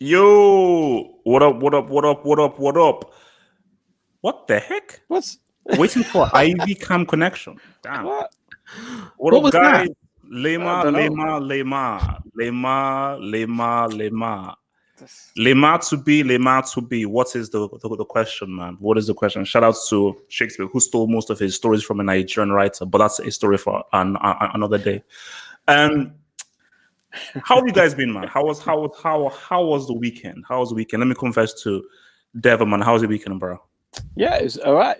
Yo, what up, what up, what up, what up, what up? What the heck? What's Waiting for IV cam connection. Damn. what? What up, was guys? that? Lema, I don't know. Lema to be. What is the question, man? What is the question? Shout out to Shakespeare, who stole most of his stories from a Nigerian writer, but that's a story for another day. How have you guys been, man? How was the weekend? How was the weekend? Let me confess to Devo, man. How was the weekend, bro? Yeah, it's all right.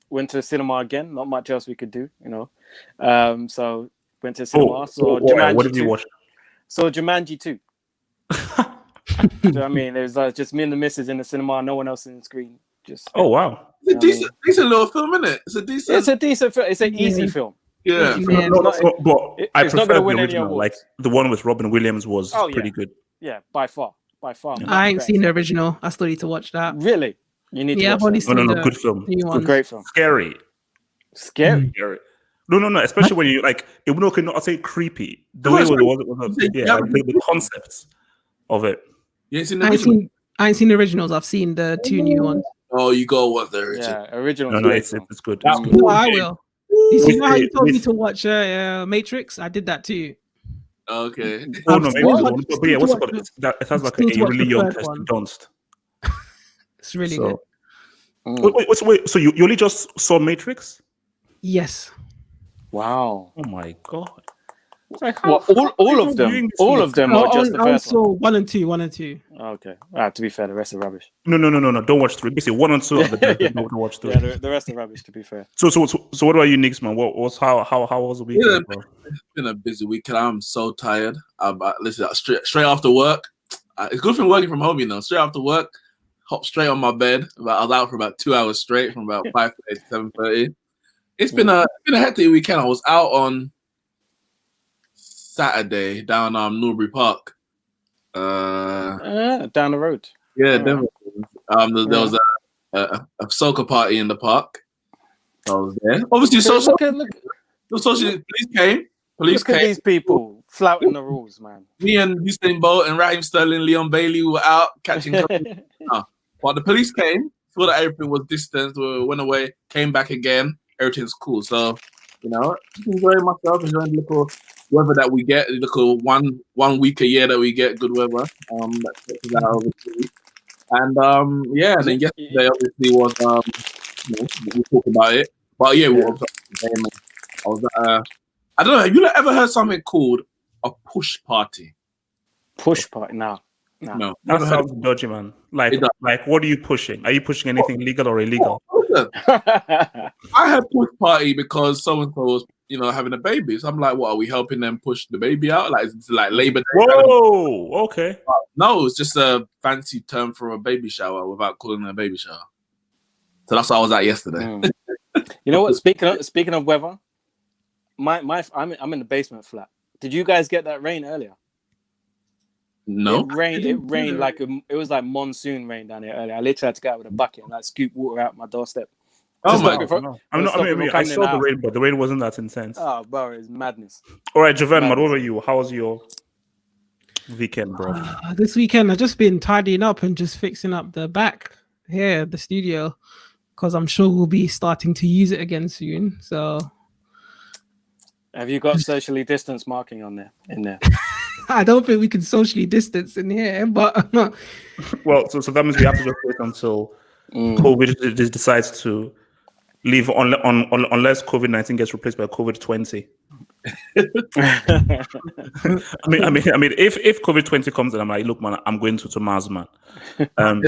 Went to the cinema again. Not much else we could do. So went to the cinema. Saw Jumanji what did you 2. watch? Saw Jumanji 2. So, I mean, it was just me and the missus in the cinema. No one else in the screen. Oh wow! It's a decent little film, isn't it? It's a decent film. It's an easy film. Yeah. But I it's not prefer gonna the win any original. awards. Like the one with Robin Williams was pretty good. Yeah, by far. I ain't seen the original. I still need to watch that. Really? You need to Yeah, I've watch only that. seen No, the good film. new ones. Great film. Scary. Scary. No. Especially when you like, even though I'll say creepy. The way it was the concepts of it. You ain't seen the original? I ain't seen the originals. I've seen the 2 new ones. Oh, you go watch the original. Yeah, original. No, it's good. That It's good. No, I will. You know how you told me to watch Matrix? I did that too. Okay. Oh no, maybe What? the one. But yeah, what's it called? It has like Still a to watch really the young third one. Kirsten Dunst. It's really good. Wait. So you only just saw Matrix? Yes. Wow. Oh my god! Like, Well, all of them are just the I first saw one. 1 and 2. Okay. To be fair, the rest are rubbish. No. Don't watch 3. Basically, 1 and 2 are the best. Don't watch 3. Yeah, the rest are rubbish. To be fair. So what about you, Neeks, man? How was the weekend, bro? It's been a busy weekend. I'm so tired. Listen, straight after work. It's good for working from home, Straight after work, hop straight on my bed. I was out for about 2 hours straight, from about 5:30 to 7:30. It's been a hectic weekend. I was out on Saturday down Newbury Park. Down the road. Yeah, definitely. There was a soccer party in the park. I was there. Obviously, police Look at these people flouting the rules, man. Me and Usain Bolt and Raheem Sterling, Leon Bailey were out catching. But the police came, saw that everything was distanced, went away, came back again. Everything's cool. So, enjoying myself, enjoying the little weather that we get, the little one week a year that we get good weather. That takes us out over the week. And and then yesterday obviously was we talked about it. But yeah, we was I was I don't know, have you ever heard something called a push party? Push party? No. That sounds dodgy, man. Like, what are you pushing? Are you pushing anything legal or illegal? I had push party because so-and-so was, having a baby. So I'm like, what, are we helping them push the baby out? Like, it's like Labor Day. Whoa, okay. No, it's just a fancy term for a baby shower without calling it a baby shower. So that's what I was at yesterday. You know what? Speaking of weather, I'm in the basement flat. Did you guys get that rain earlier? No. It rained like it was like monsoon rain down here earlier. I literally had to go out with a bucket and scoop water out my doorstep. Oh my god! I saw the rain, but the rain wasn't that intense. Oh, bro, it's madness. All right, Javan, what about you? How was your weekend, bro? This weekend I've just been tidying up and just fixing up the back here, the studio, because I'm sure we'll be starting to use it again soon. So, have you got socially distanced marking in there? I don't think we can socially distance in here, but well, so that means we have to just wait until COVID decides to leave unless COVID-19 gets replaced by COVID-20. I mean, if COVID-20 comes and I'm like, look, man, I'm going to Mars, man. So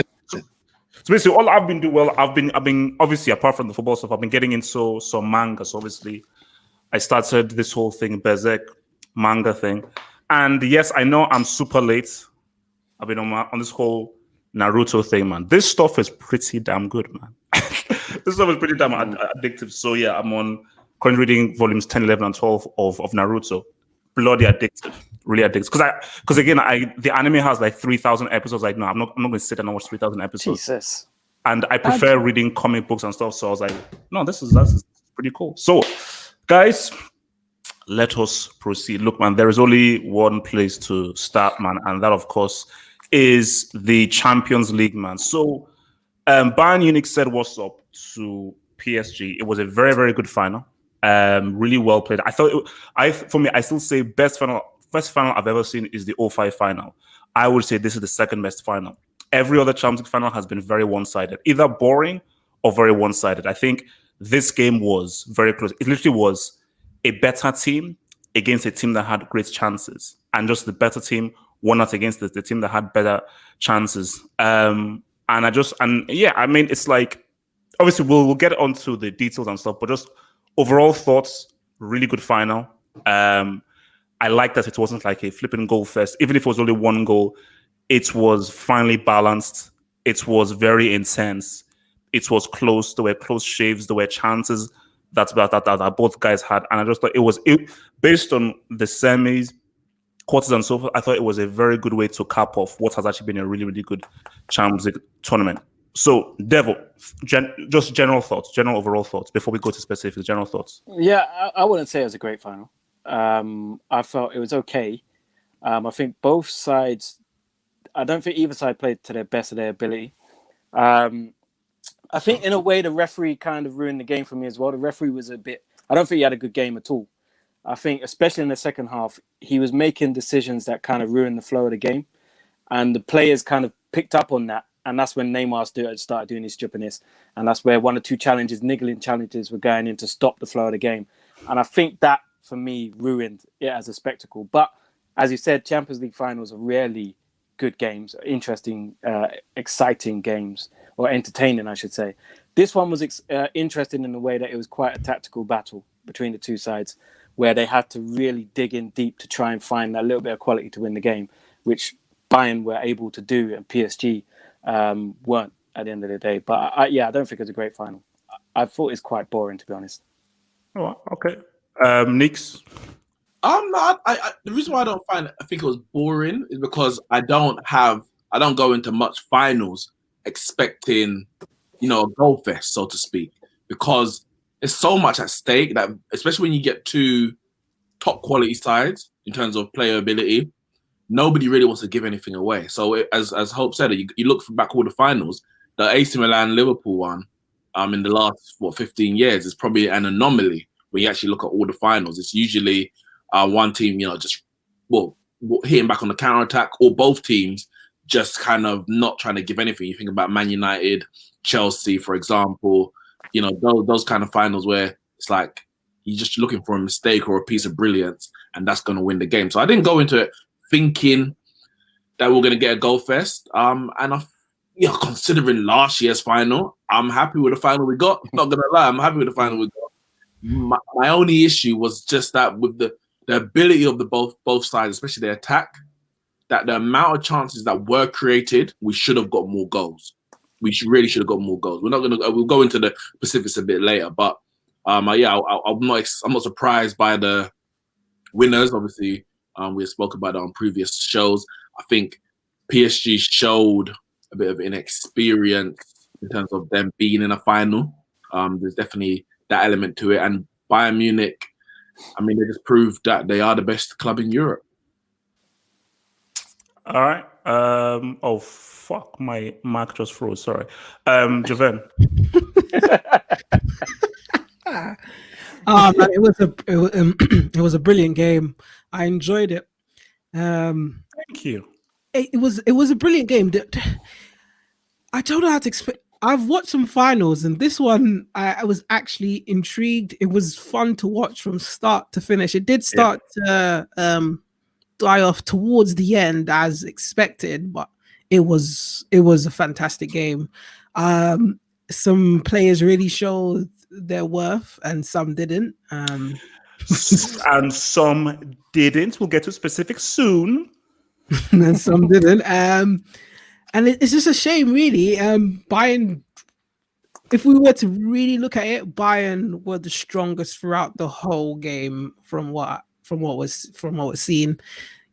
basically, all I've been doing, I've been obviously apart from the football stuff, I've been getting into some mangas. Obviously, I started this whole thing, Berserk manga thing. And yes, I know I'm super late. I've been on this whole Naruto thing, man. This stuff is pretty damn good, man. This stuff is pretty damn addictive. So yeah, I'm currently reading volumes 10, 11, and 12 of Naruto. Bloody addictive, really addictive. Because again, the anime has like 3,000 episodes. Like, no, I'm not going to sit and watch 3,000 episodes. Jesus. And I prefer reading comic books and stuff. So I was like, no, that's pretty cool. So, guys, let us proceed. Look, man, there is only one place to start, man, and that, of course, is the Champions League, man. So Bayern Munich said what's up to PSG. It was a very, very good final. Really well played. I thought, for me, I still say best final I've ever seen is the 05 final. I would say this is the second best final. Every other Champions League final has been very one-sided, either boring or very one-sided. I think this game was very close. It literally was a better team against a team that had great chances, and just the better team won out against the team that had better chances. I mean, it's like, obviously we'll get onto the details and stuff, but just overall thoughts, really good final. I like that it wasn't like a flipping goal fest. Even if it was only one goal, it was finally balanced. It was very intense. It was close. There were close shaves. There were chances that both guys had. And I just thought based on the semis, quarters and so forth, I thought it was a very good way to cap off what has actually been a really, really good Champions League tournament. So, Devo, just general overall thoughts before we go to specifics, general thoughts. Yeah, I wouldn't say it was a great final. I felt it was okay. I think both sides, I don't think either side played to their best of their ability. I think in a way the referee kind of ruined the game for me as well. The referee was I don't think he had a good game at all. I think especially in the second half, he was making decisions that kind of ruined the flow of the game. And the players kind of picked up on that. And that's when Neymar started doing his stupidness. And that's where one or two niggling challenges were going in to stop the flow of the game. And I think that, for me, ruined it as a spectacle. But as you said, Champions League finals are rarely good games, interesting, exciting games, or entertaining, I should say. This one was interesting in the way that it was quite a tactical battle between the two sides, where they had to really dig in deep to try and find that little bit of quality to win the game, which Bayern were able to do and PSG weren't at the end of the day. But I don't think it was a great final. I thought it was quite boring, to be honest. Oh, okay. Neeks? The reason why I think it was boring is because I don't go into much finals expecting, a goal fest, so to speak, because there's so much at stake that, especially when you get two top quality sides in terms of player ability, nobody really wants to give anything away. So as Hope said, you look back all the finals, the AC Milan Liverpool one, in the last 15 years is probably an anomaly. When you actually look at all the finals, it's usually one team, just hitting back on the counter attack, or both teams just kind of not trying to give anything. You think about Man United, Chelsea, for example, those kind of finals where it's like you're just looking for a mistake or a piece of brilliance, and that's going to win the game. So I didn't go into it thinking that we're going to get a goal fest. Considering last year's final, I'm happy with the final we got. Not going to lie, I'm happy with the final we got. My only issue was just that with the ability of the both sides, especially the attack, that the amount of chances that were created, we should have got more goals. Really should have got more goals. We'll go into the specifics a bit later, but I'm not surprised by the winners. Obviously, we spoke about it on previous shows. I think PSG showed a bit of inexperience in terms of them being in a final. There's definitely that element to it. And Bayern Munich, they just proved that they are the best club in Europe. All right. Oh, fuck. My mic just froze. Sorry. Javen. Man, it was a brilliant game. I enjoyed it. Thank you. It was a brilliant game. I don't know how to explain. I've watched some finals, and this one I was actually intrigued. It was fun to watch from start to finish. It did start to die off towards the end as expected, but it was a fantastic game. Some players really showed their worth, and some didn't. And some didn't. We'll get to specifics soon. And some didn't. And it's just a shame, really. Bayern, if we were to really look at it, Bayern were the strongest throughout the whole game from what was seen.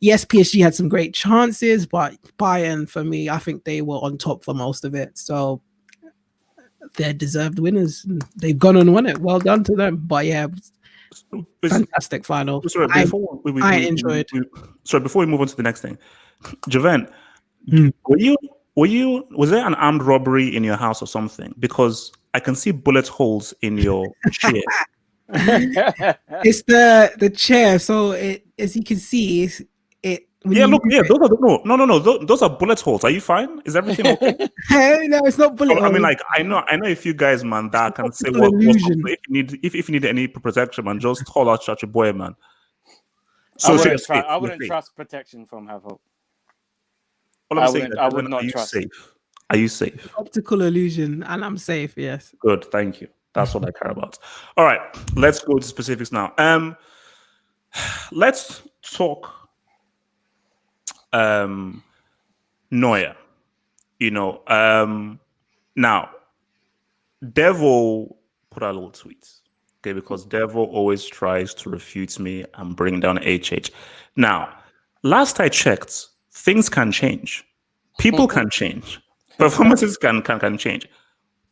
Yes, PSG had some great chances, but Bayern, for me, I think they were on top for most of it. So they're deserved winners. They've gone and won it. Well done to them. But yeah, Fantastic final. Sorry, I enjoyed. Before we move on to the next thing, Javan, Hmm. was there an armed robbery in your house or something? Because I can see bullet holes in your chair. It's the chair. So as you can see, it. Those are those are bullet holes. Are you fine? Is everything okay? No, it's not bullet. I mean, like I know a few guys, man, that can say illusion. if you need any protection, man, just call out your boy, man. I wouldn't trust protection from Have Hope. I would not trust. Safe? Are you safe? Optical illusion, and I'm safe. Yes. Good, thank you. That's what I care about. All right, let's go to specifics now. Let's talk. Neuer. Now Devo put out a little tweet. Okay, because Devo always tries to refute me and bring down HH. Now, last I checked, things can change. People can change. Performances can change.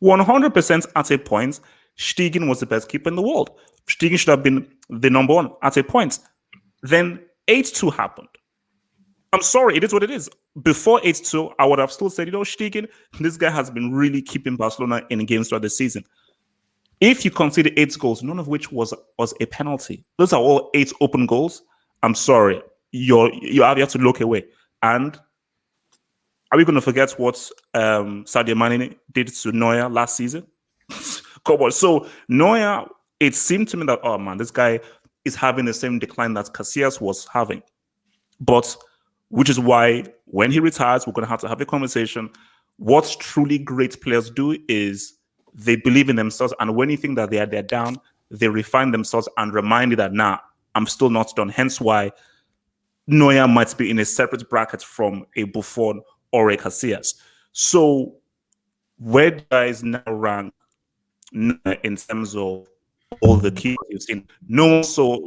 100% at a point, Stegen was the best keeper in the world. Stegen should have been the number one at a point. Then 8-2 happened. I'm sorry, it is what it is. Before 8-2, I would have still said, Stegen, this guy has been really keeping Barcelona in games throughout the season. If you consider 8 goals, none of which was a penalty, those are all 8 open goals. I'm sorry, you have to look away. And are we going to forget what Sadio Mane did to Neuer last season? Come on. So Neuer, it seemed to me that, oh man, this guy is having the same decline that Casillas was having. But which is why when he retires, we're going to have a conversation. What truly great players do is they believe in themselves. And when you think that they're down, they refine themselves and remind you that, I'm still not done. Hence why Neuer might be in a separate bracket from a Buffon or a Casillas. So where do you guys now rank in terms of all the keys you've seen? No one saw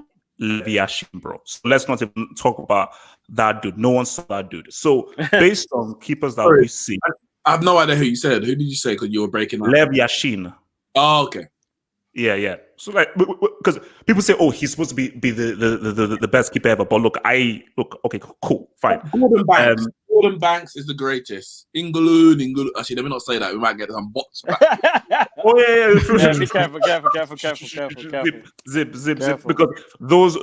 Yashin, bro. So let's not even talk about that dude. No one saw that dude. So based on keepers that we see, I have no idea who you said. Who did you say? Because you were breaking up. Lev Yashin. Oh, okay. Yeah. So like, because people say, oh, he's supposed to be the best keeper ever. But look, okay, cool, fine. Gordon Banks is the greatest. Inglewood. Actually, let me not say that. We might get some bots back. Oh yeah. Be careful. Zip. Because those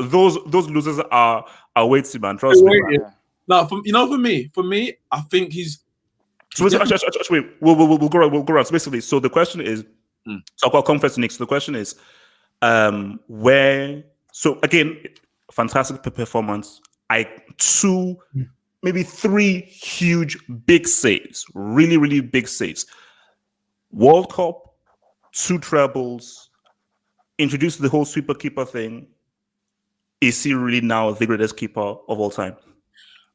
losers are waiting, man. Trust me. Yeah. No, for me, I think he's. So wait, we'll go around. So basically, so the question is, so I've got conference Neeks. The question is, where? So again, fantastic performance. 2, maybe 3 huge big saves, really, really big saves. World Cup, 2 trebles, introduced the whole sweeper keeper thing. Is he really now the greatest keeper of all time?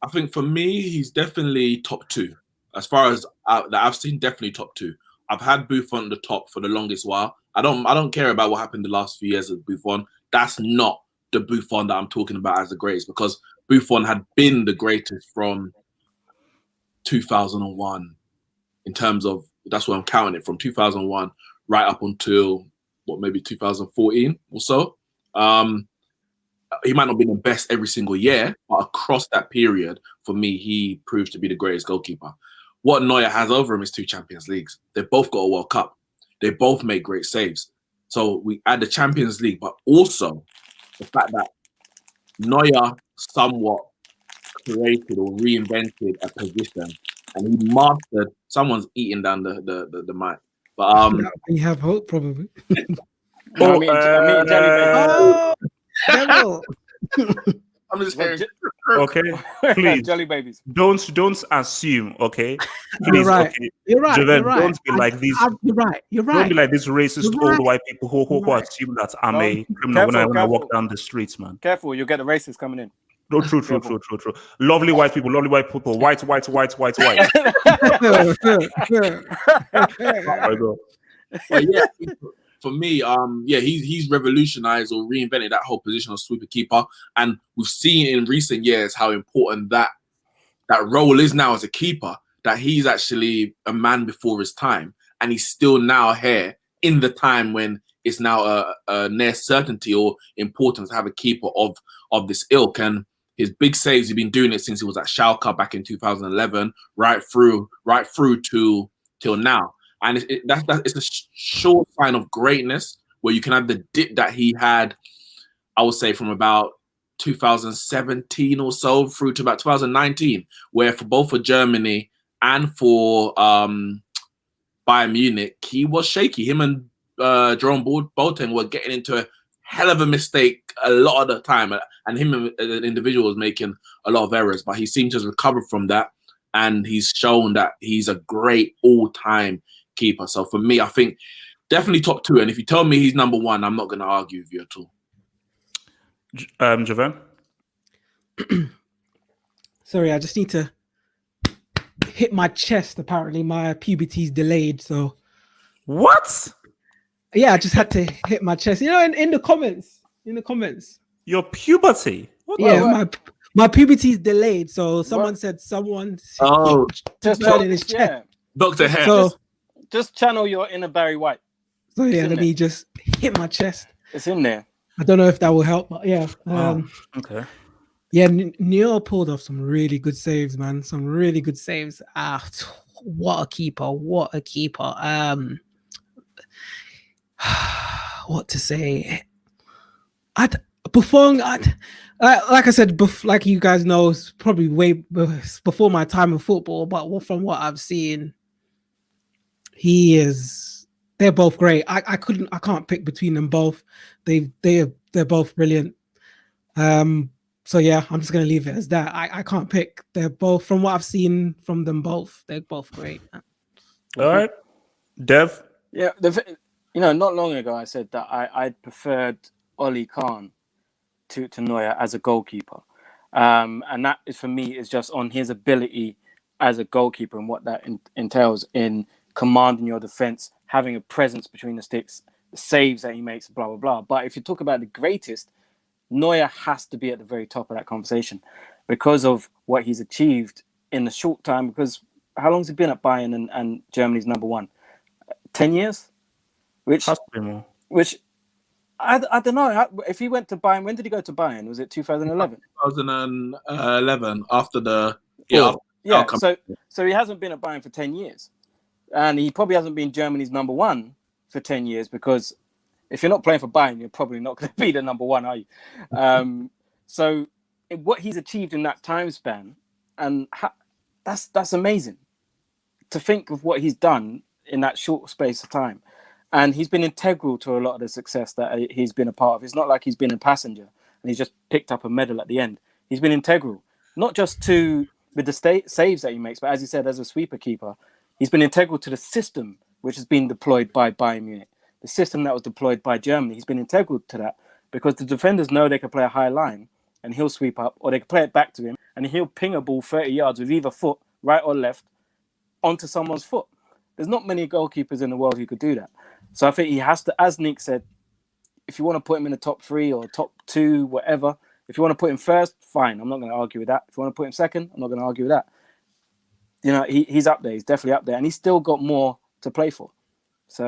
I think for me, he's definitely top 2. As far as that I've seen, definitely top 2. I've had Buffon at the top for the longest while. I don't care about what happened the last few years with Buffon. That's not the Buffon that I'm talking about as the greatest, because Buffon had been the greatest from 2001 in terms of, that's what I'm counting it, from 2001 right up until maybe 2014 or so. He might not be the best every single year, but across that period, for me, he proved to be the greatest goalkeeper. What Neuer has over him is 2 Champions Leagues. They both got a World Cup. They both make great saves. So we add the Champions League, but also the fact that Neuer somewhat created or reinvented a position, and he mastered. Someone's eating down the mic, but we have hope probably. I mean, Jelly Baby. I'm just hearing. Okay, please, Jelly babies. Don't assume. Okay, please. You're right. Okay. You're right. Javen, You're right. don't be like these. You're right. Don't be like these racist old white people who assume that I'm a criminal when I walk down the streets, man. Careful, you'll get the racists coming in. No, true. Lovely white people, white. But yeah, for me, he's revolutionized or reinvented that whole position of sweeper keeper, and we've seen in recent years how important that role is now as a keeper. That he's actually a man before his time, and he's still now here in the time when it's now a near certainty or importance to have a keeper of this ilk. And his big saves, he's been doing it since he was at Schalke back in 2011, right through till now. And it's a sure sign of greatness where you can have the dip that he had, I would say, from about 2017 or so through to about 2019, where for Germany and for Bayern Munich, he was shaky. Him and Jerome Boateng were getting into a hell of a mistake a lot of the time, and him as an individual was making a lot of errors, but he seemed to have recovered from that, and he's shown that he's a great all-time keeper. So for me, I think definitely top 2, and if you tell me he's number 1, I'm not going to argue with you at all. Javan? Sorry, I just need to hit my chest. Apparently, my puberty's delayed. So, what? Yeah, I just had to hit my chest. You know, in the comments. Your puberty? My puberty's delayed. So someone said just in his chest. Dr. Hair. So, just channel your inner Barry White. So yeah, let me just hit my chest. It's in there. I don't know if that will help, but yeah. Okay. Yeah, Neil pulled off some really good saves, man. Some really good saves. What a keeper! What a keeper! What to say? Like I said, like you guys know, it's probably way before my time in football. But from what I've seen, they're both great. I can't pick between them both. They're both brilliant. So yeah, I'm just gonna leave it as that. I can't pick. They're both, from what I've seen from them both, they're both great. All right, Dev. Yeah, not long ago I said that I preferred Oli Kahn to Neuer as a goalkeeper, and that is, for me, is just on his ability as a goalkeeper and what that entails in commanding your defense, having a presence between the sticks, the saves that he makes, blah blah blah. But if you talk about the greatest, Neuer has to be at the very top of that conversation because of what he's achieved in the short time. Because how long has he been at Bayern and Germany's number 1? 10 years? Which has to be more. Which I don't know. If he went to Bayern, when did he go to Bayern? Was it 2011? 2011 after the So he hasn't been at Bayern for 10 years, and he probably hasn't been Germany's number 1 for 10 years because if you're not playing for Bayern, you're probably not going to be the number 1, are you? So what he's achieved in that time span, and that's amazing to think of what he's done in that short space of time. And he's been integral to a lot of the success that he's been a part of. It's not like he's been a passenger and he's just picked up a medal at the end. He's been integral, not just with the saves that he makes, but as you said, as a sweeper keeper, he's been integral to the system which has been deployed by Bayern Munich. The system that was deployed by Germany, he's been integral to that because the defenders know they can play a high line and he'll sweep up, or they can play it back to him and he'll ping a ball 30 yards with either foot, right or left, onto someone's foot. There's not many goalkeepers in the world who could do that. So I think he has to, as Neeks said, if you want to put him in the top 3 or top 2, whatever, if you want to put him first, fine. I'm not going to argue with that. If you want to put him second, I'm not going to argue with that. You know, he's up there. He's definitely up there. And he's still got more to play for. So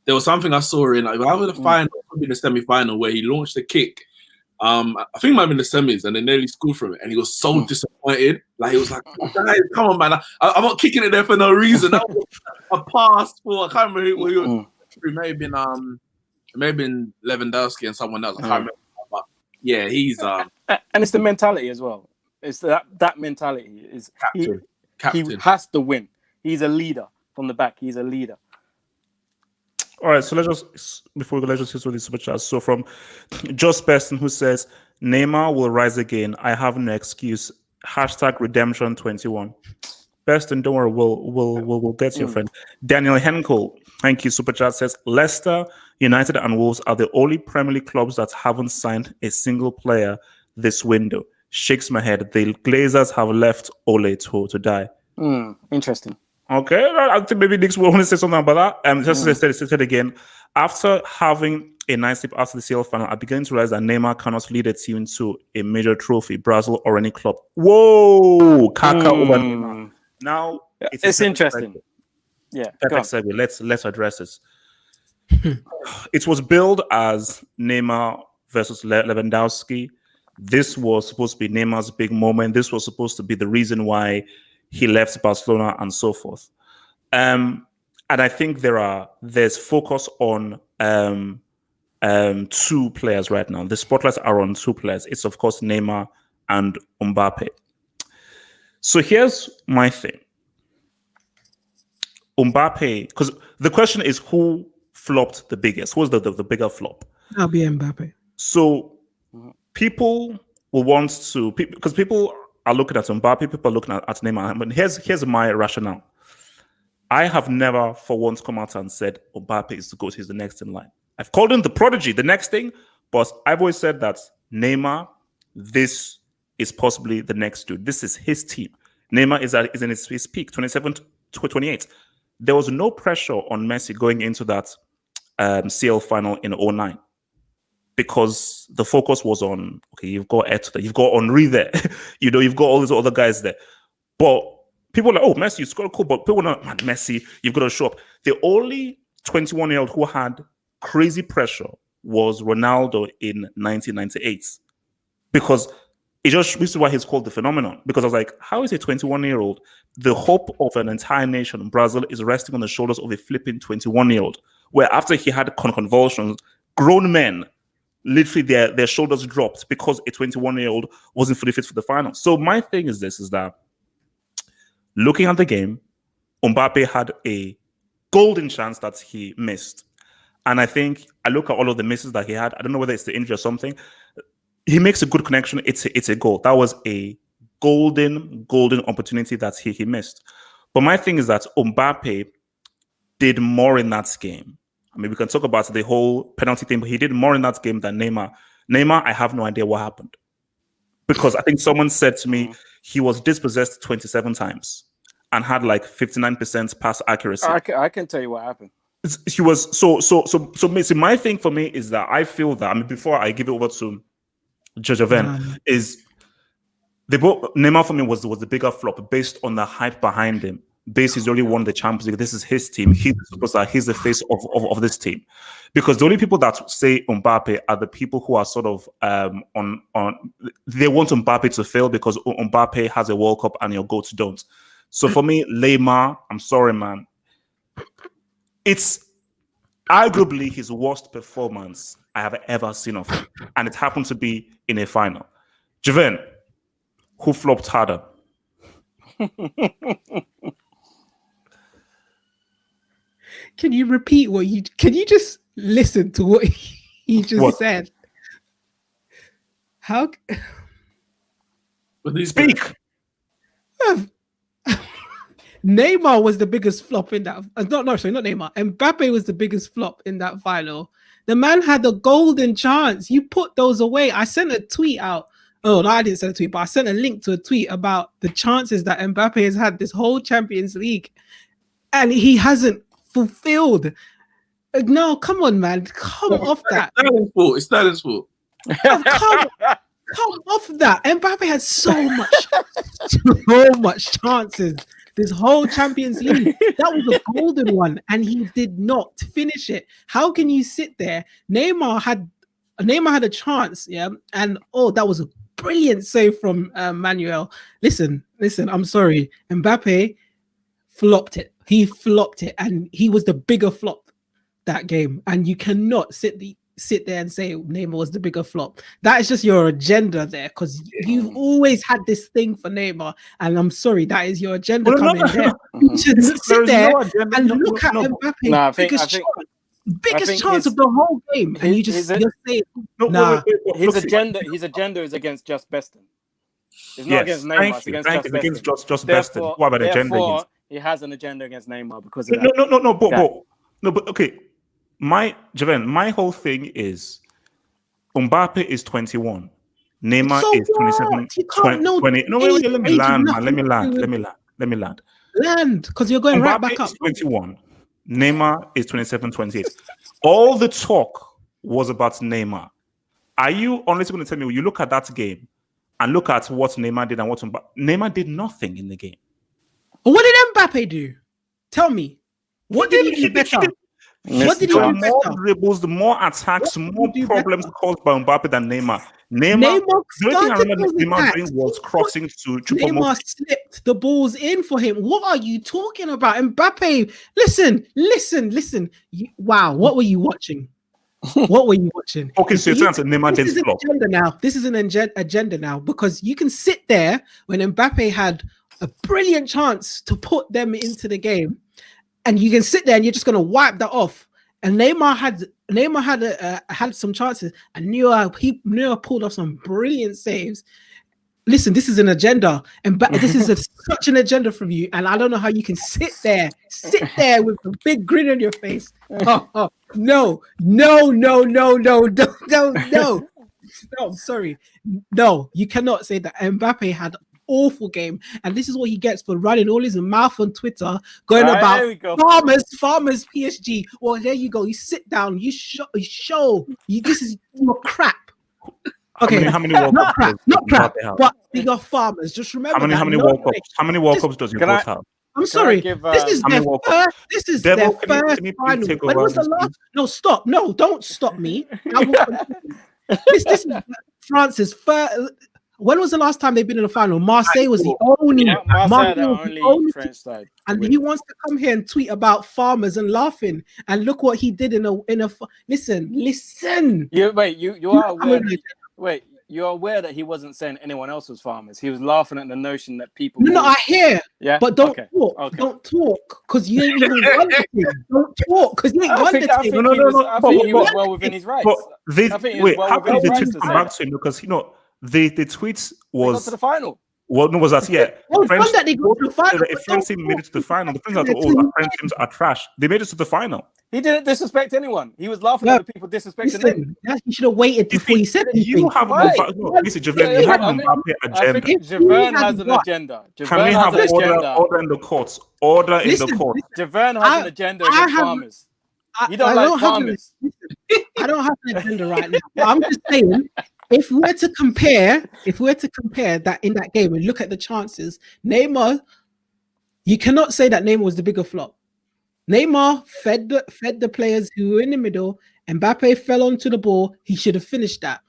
there was something I saw in, like, either the final, probably the semi-final, where he launched a kick. I think it might have been the semis, and they nearly scored from it. And he was so disappointed. Like, he was like, guys, come on, man. I'm not kicking it there for no reason. That was a pass for, I can't remember who he was. It may have been Lewandowski and someone else. I can't remember. But yeah, he's and it's the mentality as well. It's that mentality is captain. He has to win. He's a leader from the back. He's a leader. All right, so let's just hit with the super chat. So from Just Person, who says Neymar will rise again. I have no excuse. #redemption21. Beston, don't worry, we'll get to your friend. Daniel Henkel, thank you. Super chat says Leicester, United, and Wolves are the only Premier League clubs that haven't signed a single player this window. Shakes my head. The Glazers have left Ole to die. Interesting. Okay, I think maybe Neeks will want to say something about that. Just as I said again, after having a nice sleep after the CL final, I began to realize that Neymar cannot lead a team to a major trophy, Brazil or any club. Whoa, Kaka over Neymar. Now it's interesting. Yeah, perfect segue. Let's address this. It was billed as Neymar versus Lewandowski. This was supposed to be Neymar's big moment. This was supposed to be the reason why he left Barcelona and so forth. And I think there's focus on two players right now. The spotlights are on two players. It's of course Neymar and Mbappe. So here's my thing. Mbappe, because the question is who flopped the biggest? Who's the bigger flop? That'll be Mbappe. So people will want to, because people are looking at Mbappe, people are looking at Neymar. But here's my rationale. I have never for once come out and said Mbappe is the GOAT, he's the next in line. I've called him the prodigy, the next thing, but I've always said that Neymar, this is possibly the next dude. This is his team. Neymar is in his peak, 27 to 28. There was no pressure on Messi going into that CL final in 2009 because the focus was on, okay, you've got Eto'o, you've got Henry there, you've got all these other guys there. But people are like, oh, Messi, you scored cool, but people are not, man, Messi, you've got to show up. The only 21-year-old who had crazy pressure was Ronaldo in 1998 because this is why he's called the phenomenon. Because I was like, how is a 21-year-old? The hope of an entire nation, Brazil, is resting on the shoulders of a flipping 21-year-old. Where after he had convulsions, grown men, literally their shoulders dropped because a 21-year-old wasn't fully fit for the final. So my thing is that looking at the game, Mbappe had a golden chance that he missed. And I think I look at all of the misses that he had. I don't know whether it's the injury or something. He makes a good connection. It's a goal. That was a golden opportunity that he missed. But my thing is that Mbappe did more in that game. I mean, we can talk about the whole penalty thing, but he did more in that game than Neymar. Neymar, I have no idea what happened. Because I think someone said to me he was dispossessed 27 times and had like 59% pass accuracy. I can tell you what happened. He was so my thing for me is that I feel that, I mean, before I give it over to Javen, is Neymar for me was the bigger flop based on the hype behind him. He's already won the Champions League. This is his team. He's the superstar. He's the face of this team. Because the only people that say Mbappe are the people who are sort of on they want Mbappe to fail because Mbappe has a World Cup and your GOATs don't. So for me, Neymar, I'm sorry, man. It's arguably his worst performance I have ever seen of him. And it happened to be in a final. Javen, who flopped harder? Can you repeat can you just listen to what he just said? How? Speak. Neymar was the biggest flop in that. Not Neymar. Mbappe was the biggest flop in that final. The man had a golden chance. You put those away. I sent a tweet out. Oh, no, I didn't send a tweet, but I sent a link to a tweet about the chances that Mbappe has had this whole Champions League, and he hasn't fulfilled. No, come on, man. Come off that. It's Sterling's fault. Come off that. Mbappe had so much chances this whole Champions League. That was a golden one, and he did not finish it. How can you sit there? Neymar had a chance, yeah, and that was a brilliant save from Manuel. Listen, I'm sorry. Mbappe flopped it. He flopped it, and he was the bigger flop that game. And you cannot sit there and say Neymar was the bigger flop. That is just your agenda there, because you've always had this thing for Neymar, and I'm sorry, that is your agenda coming there. You should sit there and look at Mbappe. Biggest chance of the whole game, and you just say, "Nah." His agenda is against just Beston. It's not against Neymar. It's against just Beston. What about agenda? He has an agenda against Neymar because of that. But okay. My whole thing is Mbappe is 21. Neymar is 27. 20. No, wait, let me land, man. Let me land. Land, because you're going Mbappe right back up. Is 21. Neymar is 27, 28. All the talk was about Neymar. Are you honestly going to tell me when you look at that game and look at what Neymar did and what Neymar did nothing in the game? What did Mbappe do? Tell me. What did he do better? What did he The do more better? dribbles, the more attacks, What did more he do problems better? caused by Mbappe than Neymar. Neymar The only thing I started remember those Neymar attacks. doing was crossing to Choupo-Moting. Neymar slipped the balls in for him. What are you talking about? Mbappe, listen. Wow, what were you watching? What were you watching? Okay, so you're saying Neymar This didn't is an flop. agenda now. This is an agenda now because you can sit there when Mbappe had a brilliant chance to put them into the game, and you can sit there and you're just going to wipe that off. And Neymar had some chances, and Neuer pulled off some brilliant saves. Listen, this is an agenda, and this is such an agenda from you, and I don't know how you can sit there with a big grin on your face. No, sorry, no, you cannot say that. Mbappe had an awful game, and this is what he gets for running all his mouth on Twitter, going about farmers PSG. Well, there you go. You sit down. You show. This is your crap. Okay, How many World not Cups crap, does Mbappe have? but they are farmers. Just remember How many World Cups? How many World Cups does your boss have? I'm sorry. This is how many their World first. Cups? This is Devo, their can you first please final. take When over was the this, last? please? No, stop. No, don't stop me. I will continue. This is France's first. When was the last time they've been in the final? Marseille was the only. Marseille the was the only French side. And he wants to come here and tweet about farmers and laughing. And look what he did in a. Listen. You are aware. Wait. You're aware that he wasn't saying anyone else was farmers. He was laughing at the notion that people. No, I hear. Yeah, but don't talk. Okay. Don't talk because you ain't even won the thing. Don't talk because you ain't won the thing. I think he was well within his rights. How can they tweet come back to him? Because the tweet was got to the final. Well, no, was that French that they got to the final. If French team made it to the final, the French French teams are trash. They made it to the final. He didn't disrespect anyone. He was laughing at the people disrespecting him. You should have waited before he said anything. You have Javerne, you have an Mbappe agenda. Javerne has an agenda. Can we have order in the courts? Order in the courts. Javerne has an agenda against farmers. You don't like farmers. I don't have an agenda right now. But I'm just saying, if we're to compare that in that game and look at the chances, Neymar, you cannot say that Neymar was the bigger flop. Neymar fed the players who were in the middle. Mbappe fell onto the ball. He should have finished that.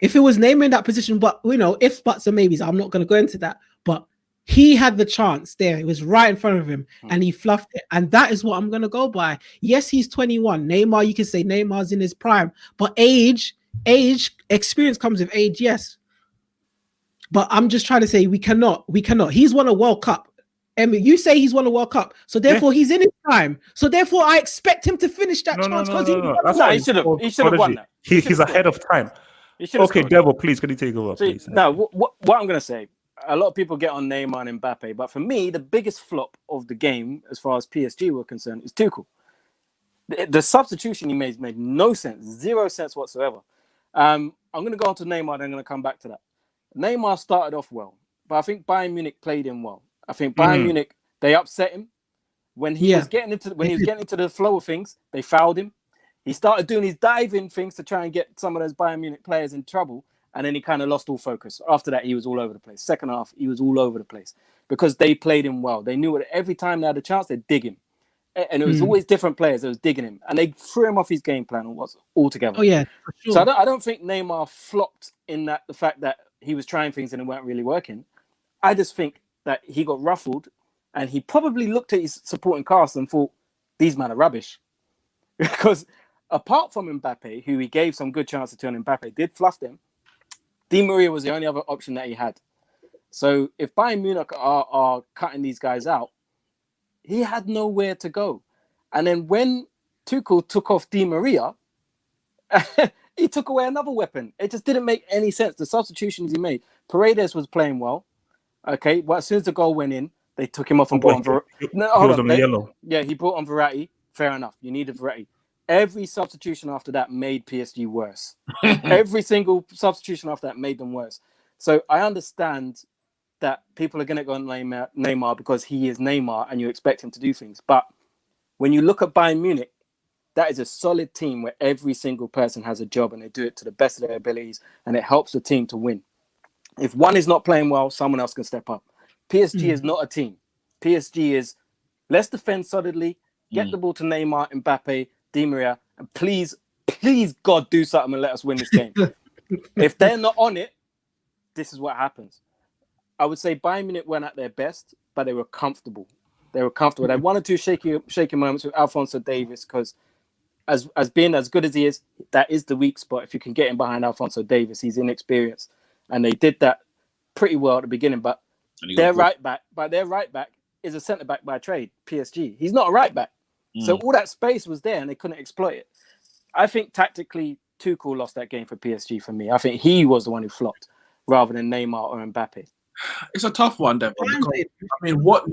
If it was Neymar in that position, but ifs, buts, and maybes, I'm not going to go into that. But he had the chance there. It was right in front of him, and he fluffed it. And that is what I'm going to go by. Yes, he's 21. Neymar, you can say Neymar's in his prime, but experience comes with age. Yes, but I'm just trying to say we cannot. He's won a World Cup. You say he's won a World Cup, so therefore he's in his prime. So therefore, I expect him to finish that chance because he should have won that. He's ahead of time. Okay, Devo, please, can you take over, please? Now, what I'm going to say, a lot of people get on Neymar and Mbappe, but for me, the biggest flop of the game, as far as PSG were concerned, is Tuchel. The substitution he made no sense, zero sense whatsoever. I'm going to go on to Neymar, then I'm going to come back to that. Neymar started off well, but I think Bayern Munich played him well. I think Bayern Munich, they upset him when he was getting into the flow of things. They fouled him. He started doing his diving things to try and get some of those Bayern Munich players in trouble, and then he kind of lost all focus. After that, he was all over the place. Second half, he was all over the place because they played him well. They knew that every time they had a chance, they'd dig him, and it was always different players that was digging him, and they threw him off his game plan altogether. Oh yeah, for sure. So I don't think Neymar flopped in that the fact that he was trying things and it weren't really working. I just think that he got ruffled and he probably looked at his supporting cast and thought, these men are rubbish. Because apart from Mbappe, who he gave some good chances to, and Mbappe did fluff them, Di Maria was the only other option that he had. So if Bayern Munich are cutting these guys out, he had nowhere to go. And then when Tuchel took off Di Maria, he took away another weapon. It just didn't make any sense. The substitutions he made. Paredes was playing well. Okay, well, as soon as the goal went in, they took him off and brought on Verratti. Yeah, he brought on Verratti. Fair enough. You needed Verratti. Every substitution after that made PSG worse. Every single substitution after that made them worse. So I understand that people are going to go on Neymar because he is Neymar and you expect him to do things. But when you look at Bayern Munich, that is a solid team where every single person has a job and they do it to the best of their abilities and it helps the team to win. If one is not playing well, someone else can step up. PSG is not a team. PSG is, let's defend solidly, get the ball to Neymar, Mbappe, Di Maria, and please God, do something and let us win this game. If they're not on it, this is what happens. I would say Bayern Munich weren't at their best, but they were comfortable. They had one or two shaky moments with Alphonso Davies, because as being as good as he is, that is the weak spot. If you can get him behind Alphonso Davies, he's inexperienced, and they did that pretty well at the beginning. But their right back is a centre back by trade. PSG. He's not a right back, so all that space was there, and they couldn't exploit it. I think tactically, Tuchel lost that game for PSG. For me, I think he was the one who flopped, rather than Neymar or Mbappe. It's a tough one, Devo. I mean, what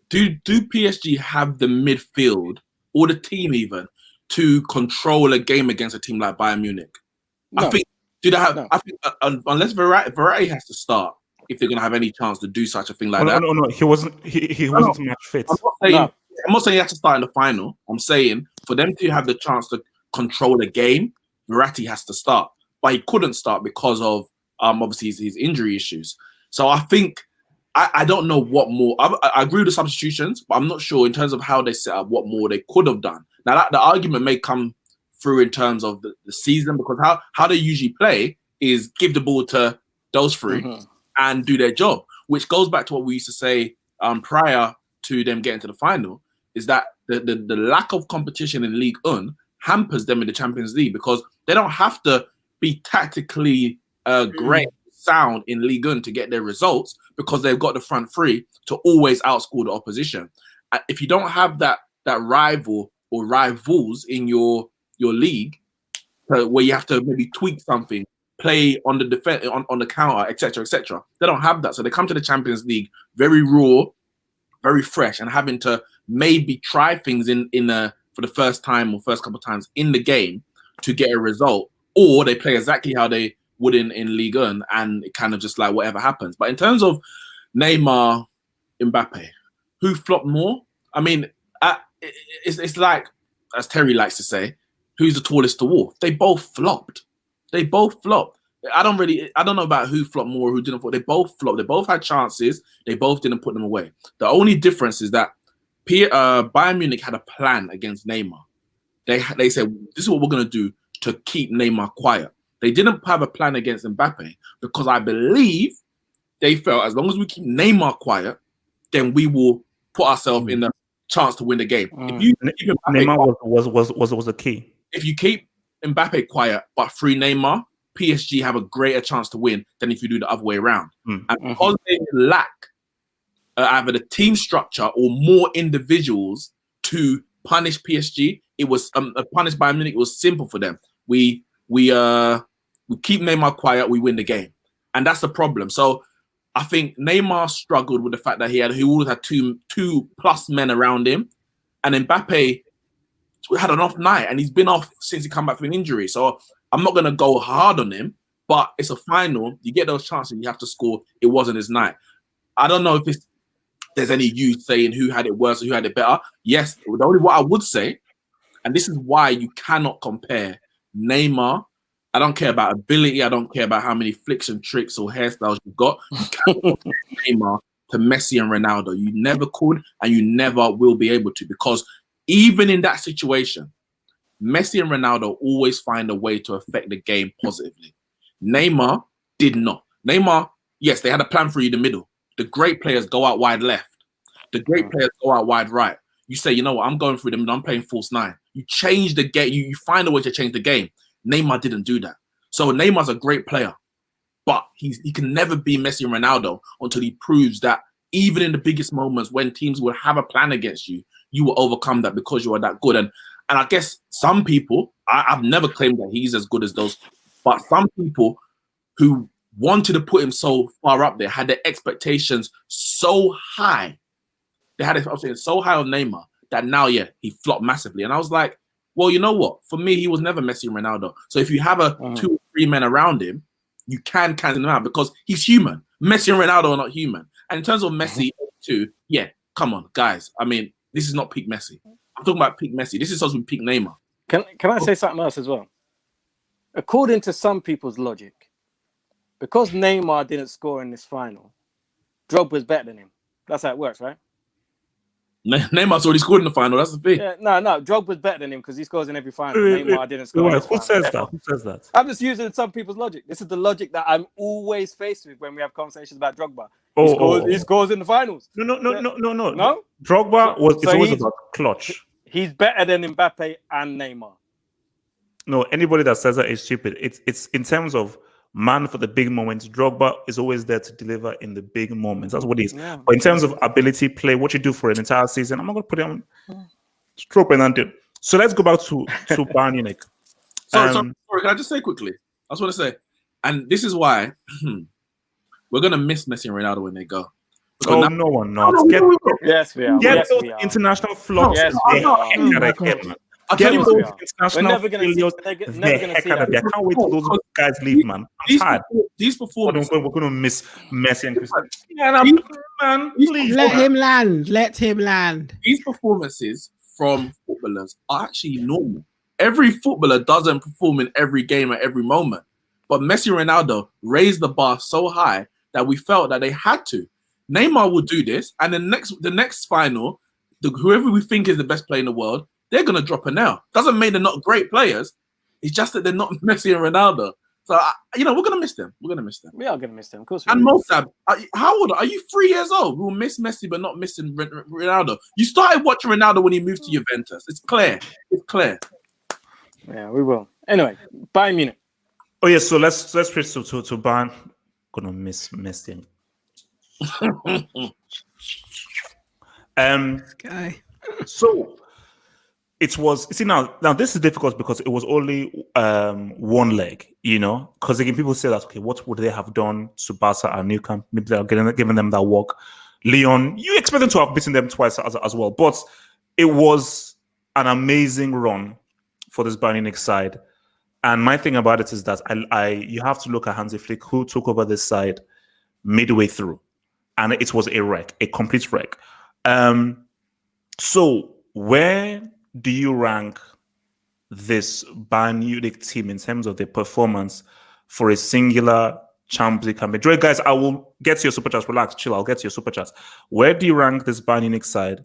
do PSG have the midfield or the team even to control a game against a team like Bayern Munich? No. I think unless Verratti has to start, if they're going to have any chance to do such a thing like that. No, he wasn't match fit. I'm not saying he has to start in the final. I'm saying for them to have the chance to control a game, Verratti has to start, but he couldn't start because of obviously his injury issues. So I think I don't know what more. I agree with the substitutions, but I'm not sure in terms of how they set up what more they could have done. Now the argument may come through in terms of the season, because how they usually play is give the ball to those three and do their job, which goes back to what we used to say prior to them getting to the final, is that the lack of competition in Ligue 1 hampers them in the Champions League, because they don't have to be tactically great sound in Ligue 1 to get their results, because they've got the front three to always outscore the opposition. If you don't have that rival or rivals in your league, where you have to maybe tweak something, play on the defense, on the counter, etc., etc., they don't have that. So they come to the Champions League very raw, very fresh, and having to maybe try things for the first time or first couple of times in the game to get a result, or they play exactly how they would in Ligue 1, and it kind of just like whatever happens. But in terms of Neymar, Mbappe, who flopped more? I mean, it's like, as Terry likes to say, who's the tallest to walk? They both flopped. I don't know about who flopped more or who didn't flop. They both flopped. They both had chances. They both didn't put them away. The only difference is that Bayern Munich had a plan against Neymar. They said, this is what we're going to do to keep Neymar quiet. They didn't have a plan against Mbappe, because I believe they felt as long as we keep Neymar quiet, then we will put ourselves in a chance to win the game. If you keep Neymar was a key. If you keep Mbappe quiet but free Neymar, PSG have a greater chance to win than if you do the other way around. And because they lack either the team structure or more individuals to punish PSG, it was punish Bayern Munich. It was simple for them. We keep Neymar quiet, we win the game, and that's the problem. So I think Neymar struggled with the fact that he always had two plus men around him, and Mbappe had an off night, and he's been off since he come back from an injury. So I'm not going to go hard on him, but it's a final. You get those chances, you have to score. It wasn't his night. I don't know if there's any use saying who had it worse or who had it better. Yes, the only what I would say, and this is why you cannot compare Neymar. I don't care about ability. I don't care about how many flicks and tricks or hairstyles you've got. You can't compare Neymar to Messi and Ronaldo. You never could, and you never will be able to, because even in that situation, Messi and Ronaldo always find a way to affect the game positively. Neymar did not. Neymar, yes, they had a plan for you in the middle. The great players go out wide left. The great players go out wide right. You say, you know what, I'm going through them, I'm playing false nine. You change the game. You find a way to change the game. Neymar didn't do that. So Neymar's a great player, but he can never be Messi and Ronaldo until he proves that even in the biggest moments when teams will have a plan against you, you will overcome that because you are that good. And I guess some people, I've never claimed that he's as good as those, but some people who wanted to put him so far up there had their expectations so high. They had it so high on Neymar that now, he flopped massively. And I was like, well, you know what? For me, he was never Messi and Ronaldo. So if you have 2 or 3 men around him, you can cancel him out because he's human. Messi and Ronaldo are not human. And in terms of Messi, too, come on, guys. I mean, this is not peak Messi. I'm talking about peak Messi. This is supposed to be peak Neymar. Can I say something else as well? According to some people's logic, because Neymar didn't score in this final, Drogba's better than him. That's how it works, right? Neymar's already scored in the final. That's the thing. Yeah, no, Drogba's better than him because he scores in every final. Wait, Neymar didn't score. In this Who final. says Therefore, that? Who says that? I'm just using some people's logic. This is the logic that I'm always faced with when we have conversations about Drogba. He scores in the finals. No. No? Drogba it's always he's- about clutch. He's better than Mbappe and Neymar. No, anybody that says that is stupid. It's in terms of man for the big moments. Drogba is always there to deliver in the big moments. That's what he is. Yeah. But in terms of ability, play, what you do for an entire season, I'm not going to put it on. Stroke and until. So let's go back to Bayern Munich. Sorry, can I just say quickly? I just want to say, and this is why we're gonna miss Messi and Ronaldo when they go. Oh, no one not. Yes, we are. Get Yes, those we are. international flops. Yes, we are. I'll tell you Get what, those We're international never going to see failures. that. I can't wait till those guys leave, man. I'm tired. these performances. We're going to miss Messi and Cristiano. Man, These- please. Let him land. Let him land. These performances from footballers are actually normal. Every footballer doesn't perform in every game at every moment. But Messi and Ronaldo raised the bar so high that we felt that they had to. Neymar will do this, and the next final, whoever we think is the best player in the world, they're going to drop a nail. Doesn't mean they're not great players. It's just that they're not Messi and Ronaldo. So, we're going to miss them. We're going to miss them. We are going to miss them, of course. We And are. Mosab, how old are you? 3 years old. We'll miss Messi, but not missing Ronaldo. You started watching Ronaldo when he moved to Juventus. It's clear. It's clear. Yeah, we will. Anyway, Bayern Munich. Oh, yeah, so let's switch to Bayern. Going to miss Messi. Guy. So it was. See now this is difficult because it was only one leg, because again people say that, okay, what would they have done to Barca and Nou Camp? Maybe they're giving them that walk. Lyon, you expect them to have beaten them twice as well, but it was an amazing run for this Bayern Munich side. And my thing about it is that you have to look at Hansi Flick, who took over this side midway through, and it was a complete wreck. So where do you rank this Bayern Munich team in terms of their performance for a singular Champions League campaign? Joy, guys, I will get to your super chats. Relax, chill. I'll get to your super chats. Where do you rank this Bayern Munich side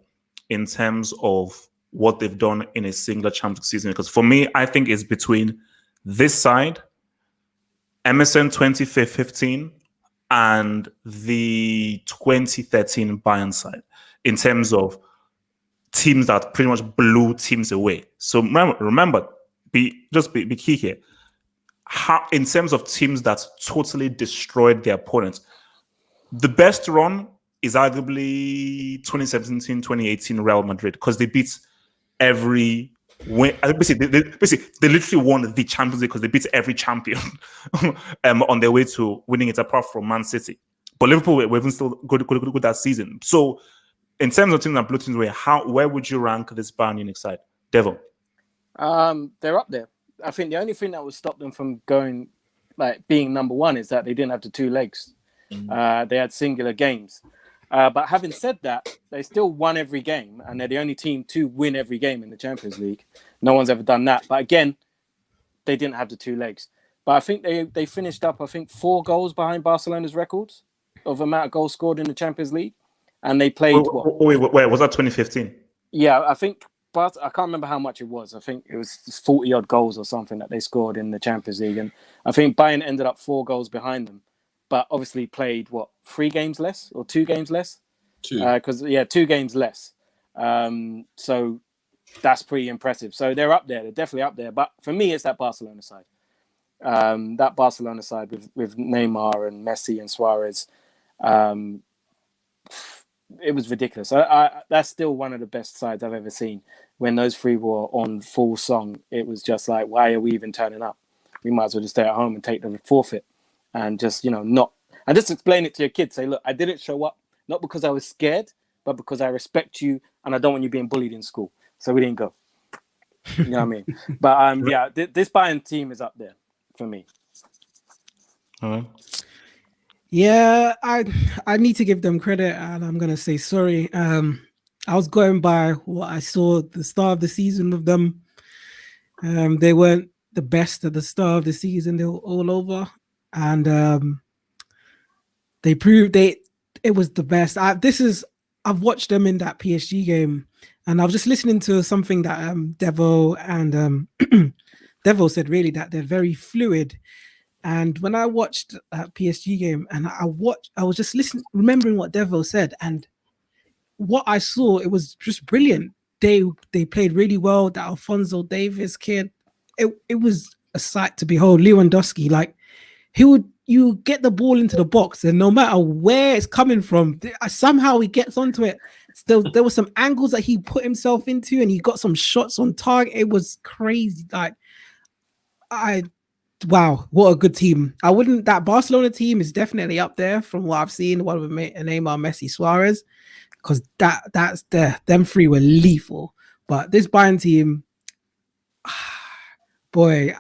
in terms of what they've done in a singular Champions League season? Because for me, I think it's between this side, Emerson 2015, and the 2013 Bayern side in terms of teams that pretty much blew teams away. So remember, be key here. How, in terms of teams that totally destroyed their opponents, the best run is arguably 2017-2018 Real Madrid, because they beat every win. Basically, they literally won the Champions League because they beat every champion on their way to winning it, apart from Man City. But Liverpool were even still good that season. So in terms of teams that blew teams away, where would you rank this Bayern Munich side? Devo? They're up there. I think the only thing that would stop them from being number one is that they didn't have the two legs. They had singular games. But having said that, they still won every game, and they're the only team to win every game in the Champions League. No one's ever done that. But again, they didn't have the two legs. But I think they finished up, 4 goals behind Barcelona's records of amount of goals scored in the Champions League. And they played wait, was that 2015? Yeah, I think, but I can't remember how much it was. I think it was 40 odd goals or something that they scored in the Champions League. And I think Bayern ended up 4 goals behind them, but obviously played 3 games less or 2 games less? 2. 2 games less. So that's pretty impressive. So they're up there. They're definitely up there. But for me, it's that Barcelona side. That Barcelona side with Neymar and Messi and Suarez. It was ridiculous. That's still one of the best sides I've ever seen. When those 3 were on full song, it was just like, why are we even turning up? We might as well just stay at home and take the forfeit, and just not. And just explain it to your kids. Say, look, I didn't show up not because I was scared, but because I respect you and I don't want you being bullied in school. So we didn't go. You know what I mean? But this Bayern team is up there for me. Yeah, I need to give them credit, and I'm gonna say sorry. I was going by what I saw at the start of the season with them. They weren't the best at the start of the season. They were all over, and they proved it was the best. I've watched them in that PSG game, and I was just listening to something that Devo and Devo said really that they're very fluid. And when I watched that PSG game, and I was just listening, remembering what Devo said, and what I saw, it was just brilliant. They played really well. That Alphonso Davies kid, it was a sight to behold. Lewandowski, like you get the ball into the box, and no matter where it's coming from, somehow he gets onto it. Still, there were some angles that he put himself into, and he got some shots on target. It was crazy. Like, wow, what a good team. That Barcelona team is definitely up there from what I've seen. One with Neymar, Messi, Suarez, because them three were lethal. But this Bayern team, boy,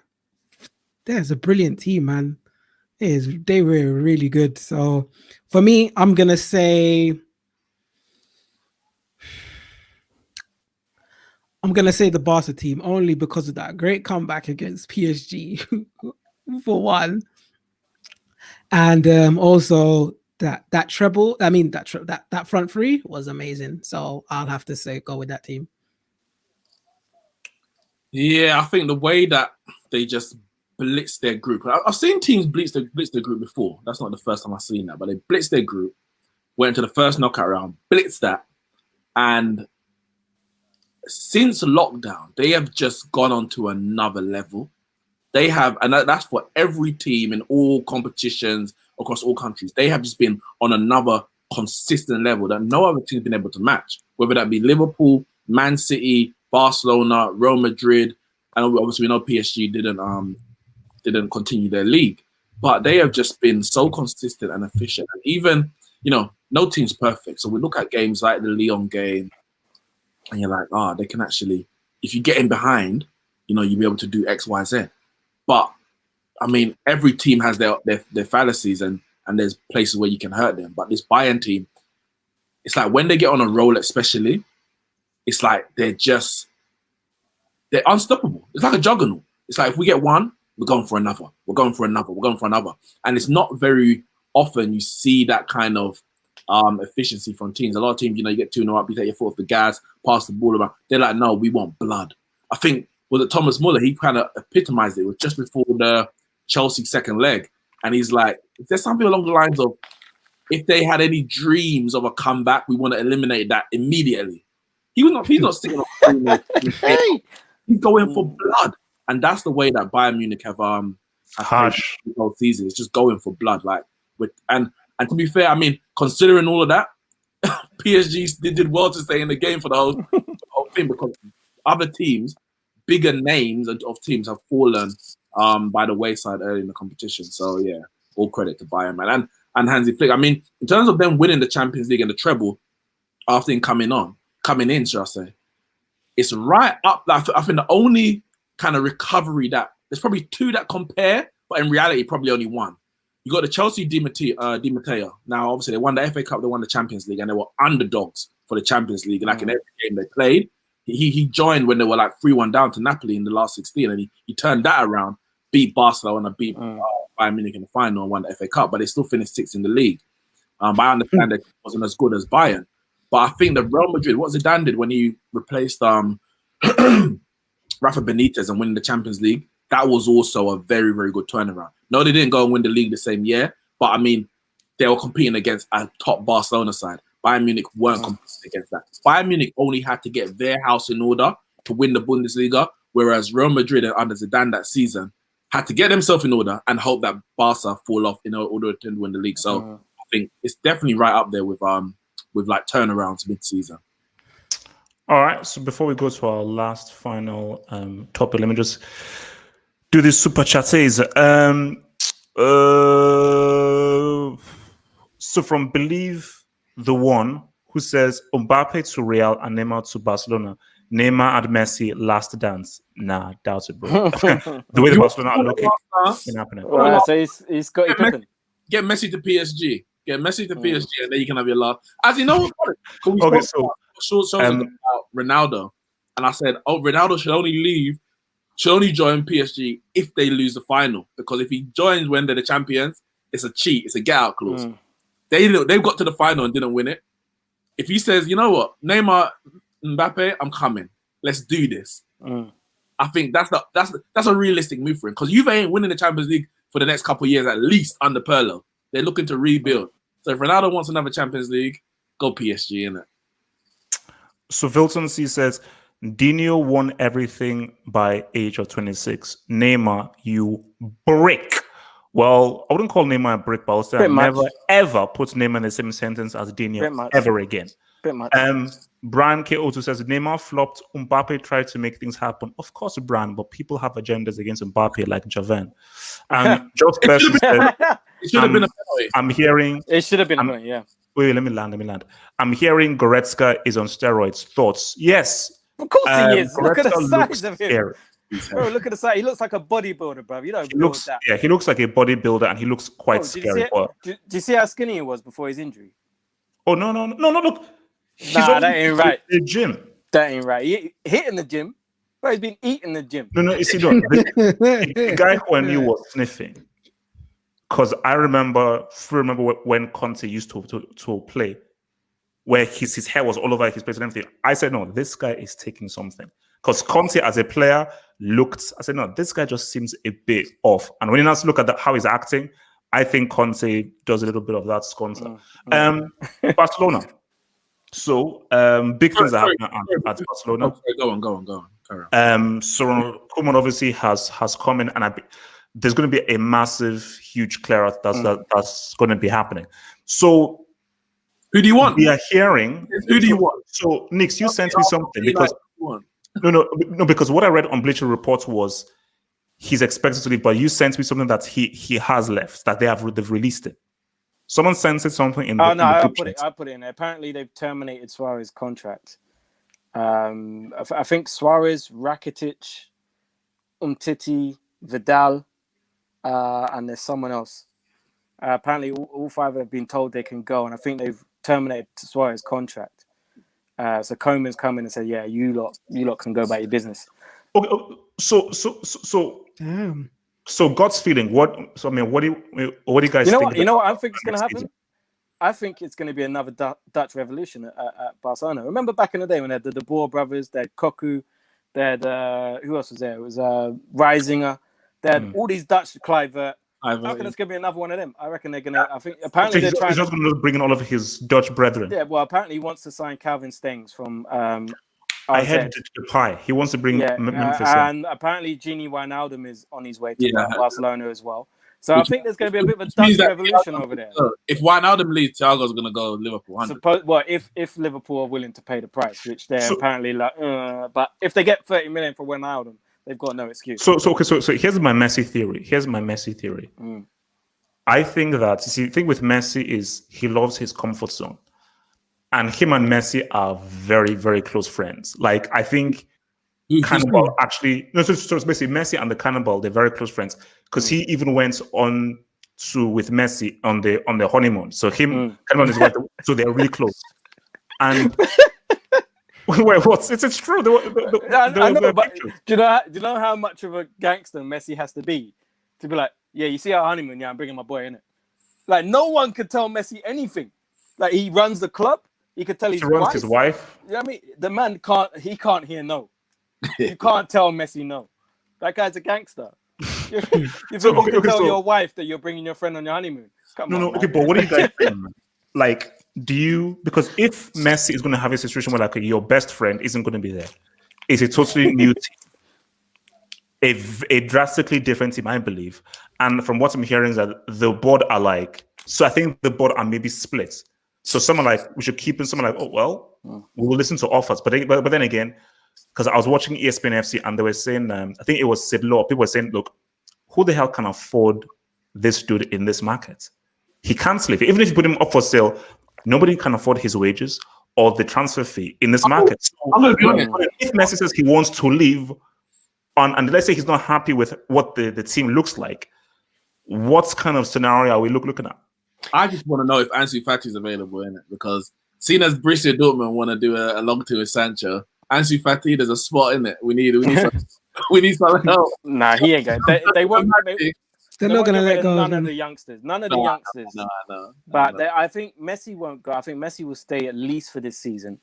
there's a brilliant team, man. They were really good. So for me, I'm gonna say the Barca team, only because of that great comeback against PSG for one, and also that treble. I mean that front three was amazing. So I'll have to go with that team. Yeah, I think the way that they just blitz their group. I've seen teams blitz their group before. That's not the first time I've seen that, but they blitzed their group, went into the first knockout round, blitzed that, and since lockdown, they have just gone on to another level. They have, and that's for every team in all competitions across all countries. They have just been on another consistent level that no other team's been able to match, whether that be Liverpool, Man City, Barcelona, Real Madrid, and obviously we know PSG didn't continue their league, but they have just been so consistent and efficient. And even, no team's perfect. So we look at games like the Lyon game, and you're like, they can actually, if you get in behind, you'll be able to do X, Y, Z. But I mean, every team has their fallacies, and there's places where you can hurt them. But this Bayern team, it's like when they get on a roll, especially, it's like they're unstoppable. It's like a juggernaut. It's like if we get one, we're going for another. We're going for another. We're going for another. And it's not very often you see that kind of efficiency from teams. A lot of teams, you get 2-0 up, you take your foot off the gas, pass the ball around. They're like, no, we want blood. I think was it Thomas Muller? He kind of epitomized it. It was just before the Chelsea second leg, and he's like, "Is there something along the lines of if they had any dreams of a comeback, we want to eliminate that immediately." He's not sitting on. He's going for blood. And that's the way that Bayern Munich have harsh the whole season. It's just going for blood, and to be fair, I mean, considering all of that, PSG did well to stay in the game for the whole thing, because other teams, bigger names of teams, have fallen by the wayside early in the competition. So yeah, all credit to Bayern, man, and Hansi Flick. I mean, in terms of them winning the Champions League and the treble after him coming in, should I say, it's right up. I think the only kind of recovery that there's probably two that compare, but in reality, probably only one. You got the Chelsea Di Matteo. Now, obviously, they won the FA Cup, they won the Champions League, and they were underdogs for the Champions League. Like in every game they played, he joined when they were like 3-1 down to Napoli in the last 16, and he turned that around, beat Barcelona, beat Bayern Munich in the final, and won the FA Cup, but they still finished 6th in the league. But I understand that it wasn't as good as Bayern. But I think the Real Madrid, what Zidane did when he replaced Rafa Benitez and winning the Champions League, that was also a very, very good turnaround. No, they didn't go and win the league the same year, but I mean, they were competing against a top Barcelona side. Bayern Munich weren't competing against that. Bayern Munich only had to get their house in order to win the Bundesliga, whereas Real Madrid under Zidane that season had to get themselves in order and hope that Barca fall off in order to win the league. So I think it's definitely right up there with like turnarounds mid-season. All right, so before we go to our last final topic, let me just do this super chat. Says, so from Believe the One, who says Mbappe to Real and Neymar to Barcelona. Neymar and Messi last dance. Nah, doubt it, bro. The way the Barcelona are looking, ain't happening. Well, so he's got it cooking. Get Messi to PSG. Get Messi to PSG, and then you can have your last. As you know, okay, so about Ronaldo, and I said, Ronaldo should only join PSG if they lose the final, because if he joins when they're the champions, it's a cheat, it's a get out clause. They've got to the final and didn't win it. if he says, you know what, Neymar, Mbappe, I'm coming. Let's do this. I think that's a realistic move for him because Juve ain't winning the Champions League for the next couple of years at least under Pirlo. They're looking to rebuild. So if Ronaldo wants another Champions League, go PSG, innit? So Vilton C says, Dino won everything by age of 26. Neymar, you brick. Well, I wouldn't call Neymar a brick, but I'll say I never, ever put Neymar in the same sentence as Dino ever again. Brian K02 says, Neymar flopped. Mbappe tried to make things happen. Of course, Brian, but people have agendas against Mbappe like Javan. Just it should have been a penalty. I'm hearing... It should have been a penalty, yeah. Wait, let me land. I'm hearing Goretzka is on steroids. Thoughts? Yes. Of course he is. Look at the Goretzka size of him. scary. Bro, look at the size. He looks like a bodybuilder, bro. You don't looks that. Yeah, he looks like a bodybuilder and he looks quite scary. Do you see how skinny he was before his injury? Oh, no, look. Nah, that ain't right. The gym. That ain't right. He hit in the gym. Bro, he's been eating the gym. No, you see, the guy who I knew was sniffing. Because I remember when Conte used to play, where his hair was all over his face and everything. I said, no, this guy is taking something. Because Conte as a player I said, no, this guy just seems a bit off. And when you now look at how he's acting, I think Conte does a little bit of that sconcer. Barcelona. So, big things are happening at Barcelona. Go on. Carry on. So Koeman obviously has come in, and there's going to be a massive, huge clear out that's going to be happening. So, who do you want? We are hearing. Who do you want? So, Neeks, you sent me something because no, because what I read on Bleacher Report was he's expected to leave, but you sent me something that he has left, that they've released it. Someone sent it something in. I put it in there. Apparently, they've terminated Suarez's contract. I think Suarez, Rakitic, Umtiti, Vidal, and there's someone else. Apparently, all five have been told they can go, and I think they've terminated Suarez's contract. So Koeman's come in and said, "Yeah, you lot can go about your business." Okay, so damn. So God's feeling. What do you guys think? You know what I think is going to happen? I think it's going to be another Dutch revolution at Barcelona. Remember back in the day when they had the De Boer brothers, they had Cocu, they had who else was there? It was Reisinger. They had all these Dutch, Kluivert. I reckon it's going to be another one of them. I reckon they're going to. I think apparently he's not going to bring in all of his Dutch brethren. Yeah, well, apparently he wants to sign Calvin Stengs from. I had the pie. He wants to bring Memphis and apparently Gini Wijnaldum is on his way to Barcelona as well. So I think there's going to be a bit of a Dutch revolution over there. If Wijnaldum leaves, Thiago's going to go Liverpool. If Liverpool are willing to pay the price, which they're apparently like, but if they get 30 million for Wijnaldum, they've got no excuse. So here's my Messi theory. I think that the thing with Messi is he loves his comfort zone. And him and Messi are very, very close friends. Like, I think Cannibal actually... No, so it's basically Messi and the Cannibal, they're very close friends. Because he even went on with Messi on the honeymoon. So him, Cannibal is so they're really close. And... Wait, what? It's true. I know, but do you know how much of a gangster Messi has to be like, yeah, you see our honeymoon, yeah, I'm bringing my boy in it. Like, no one could tell Messi anything. Like, he runs the club. He could tell his wife. Yeah, I mean, the man can't hear no. You can't tell Messi no. That guy's a gangster. You can tell your wife that you're bringing your friend on your honeymoon. Okay, but what do you guys think? Like, because if Messi is going to have a situation where like your best friend isn't going to be there, it's a totally new team, a drastically different team, I believe. And from what I'm hearing is that the board are like, so I think the board are maybe split. So someone like, we should keep in, someone like, oh, well, we will listen to offers. But then again, because I was watching ESPN FC and they were saying, I think it was Sid Law, people were saying, look, who the hell can afford this dude in this market? He can't leave. Even if you put him up for sale, nobody can afford his wages or the transfer fee in this market. So, if Messi says he wants to leave, and let's say he's not happy with what the team looks like, what kind of scenario are we looking at? I just want to know if Ansu Fati is available in it, because seeing as Borussia Dortmund want to do a long term with Sancho, Ansu Fati, there's a spot in it. We need some help. Nah, he ain't going. They won't. They're They not won't going to get rid let of go of none of him. the youngsters. None of the youngsters. No. But I think Messi won't go. I think Messi will stay at least for this season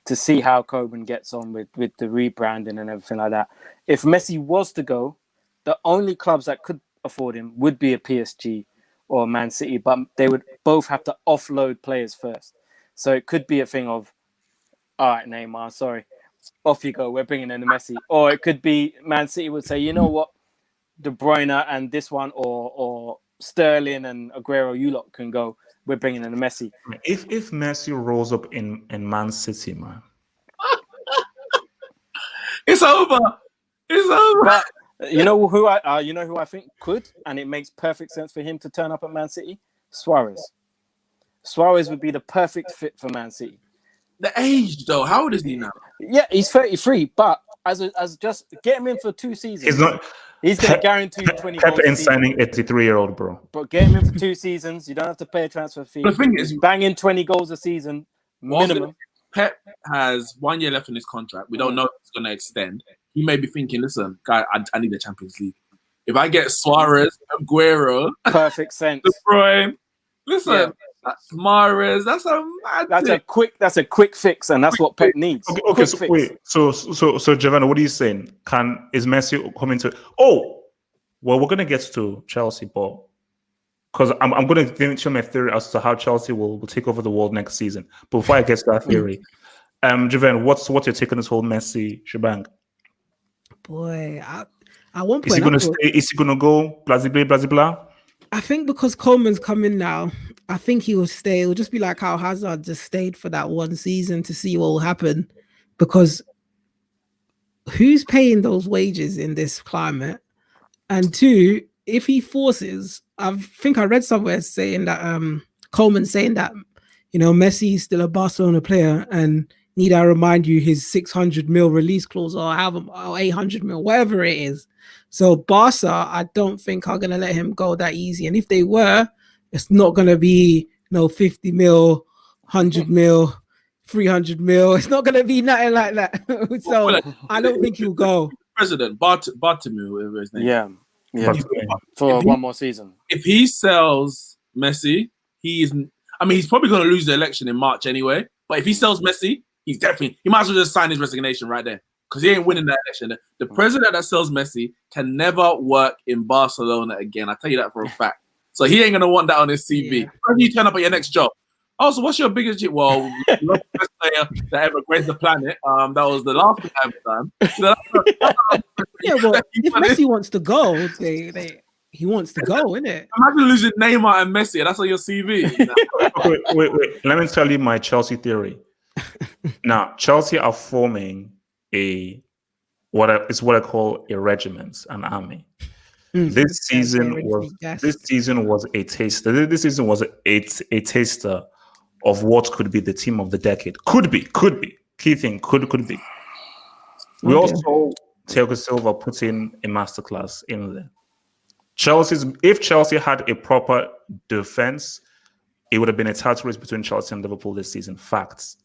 to see how Koeman gets on with the rebranding and everything like that. If Messi was to go, the only clubs that could afford him would be a PSG or Man City, but they would both have to offload players first. So it could be a thing of, all right, Neymar, sorry, off you go. We're bringing in the Messi. Or it could be Man City would say, you know what, De Bruyne and this one, or Sterling and Aguero, you lot can go. We're bringing in the Messi. If Messi rolls up in Man City, man, It's over. It's over. But you know who I think could, and it makes perfect sense for him to turn up at Man City? Suarez. Suarez would be the perfect fit for Man City. The age, though. How old is he now? Yeah, he's 33, but as just get him in for 2 seasons. he's not. He's going to guarantee 20 goals. Pep ain't signing a 33-year-old, bro. But get him in for 2 seasons. You don't have to pay a transfer fee. The thing is, banging 20 goals a season minimum. Pep has 1 year left in his contract. We don't know if it's going to extend. He may be thinking, listen, guy, I need the Champions League. If I get Suarez, Aguero, perfect sense. De Bruyne, listen, that's Mahrez. That's a quick fix, and that's what Pep needs. Okay. So wait. So Giovanna, what are you saying? Is Messi coming to? Oh, well, we're gonna get to Chelsea, but because I'm gonna show my theory as to how Chelsea will take over the world next season. But before I get to that theory, Giovanna, what's your take on this whole Messi shebang? Boy, at one point, is he gonna stay? Is he gonna go? Blah blah blah. I think because Coleman's coming now, I think he will stay. It will just be like how Hazard just stayed for that 1 season to see what will happen. Because who's paying those wages in this climate? And 2, if he forces, I think I read somewhere saying that Coleman saying that, Messi is still a Barcelona player, and need I remind you his 600 mil release clause or 800 mil, whatever it is. So Barca, I don't think are going to let him go that easy. And if they were, it's not going to be 50 mil, 100 mil, 300 mil. It's not going to be nothing like that. So I don't think he'll go. President Bartomeu, whatever his name. Yeah. For 1 more season. If he sells Messi, he's probably going to lose the election in March anyway. But if he sells Messi, he might as well just sign his resignation right there. Because he ain't winning that election. The president that sells Messi can never work in Barcelona again. I tell you that for a fact. So he ain't gonna want that on his CV. Yeah. How do you turn up at your next job? Oh, so what's your biggest hit? Well, the best player that ever graced the planet. That was the last thing I ever done. Yeah, well, if Messi wants to go, he wants to go, innit? Imagine losing Neymar and Messi, and that's on your CV. Wait. Let me tell you my Chelsea theory. Now, Chelsea are forming what I call a regiment, an army. This season was a taster. This season was a taster of what could be the team of the decade. Could be. Key thing, could be. We also Thiago Silva put in a masterclass in there. If Chelsea had a proper defense, it would have been a title race between Chelsea and Liverpool this season. Facts.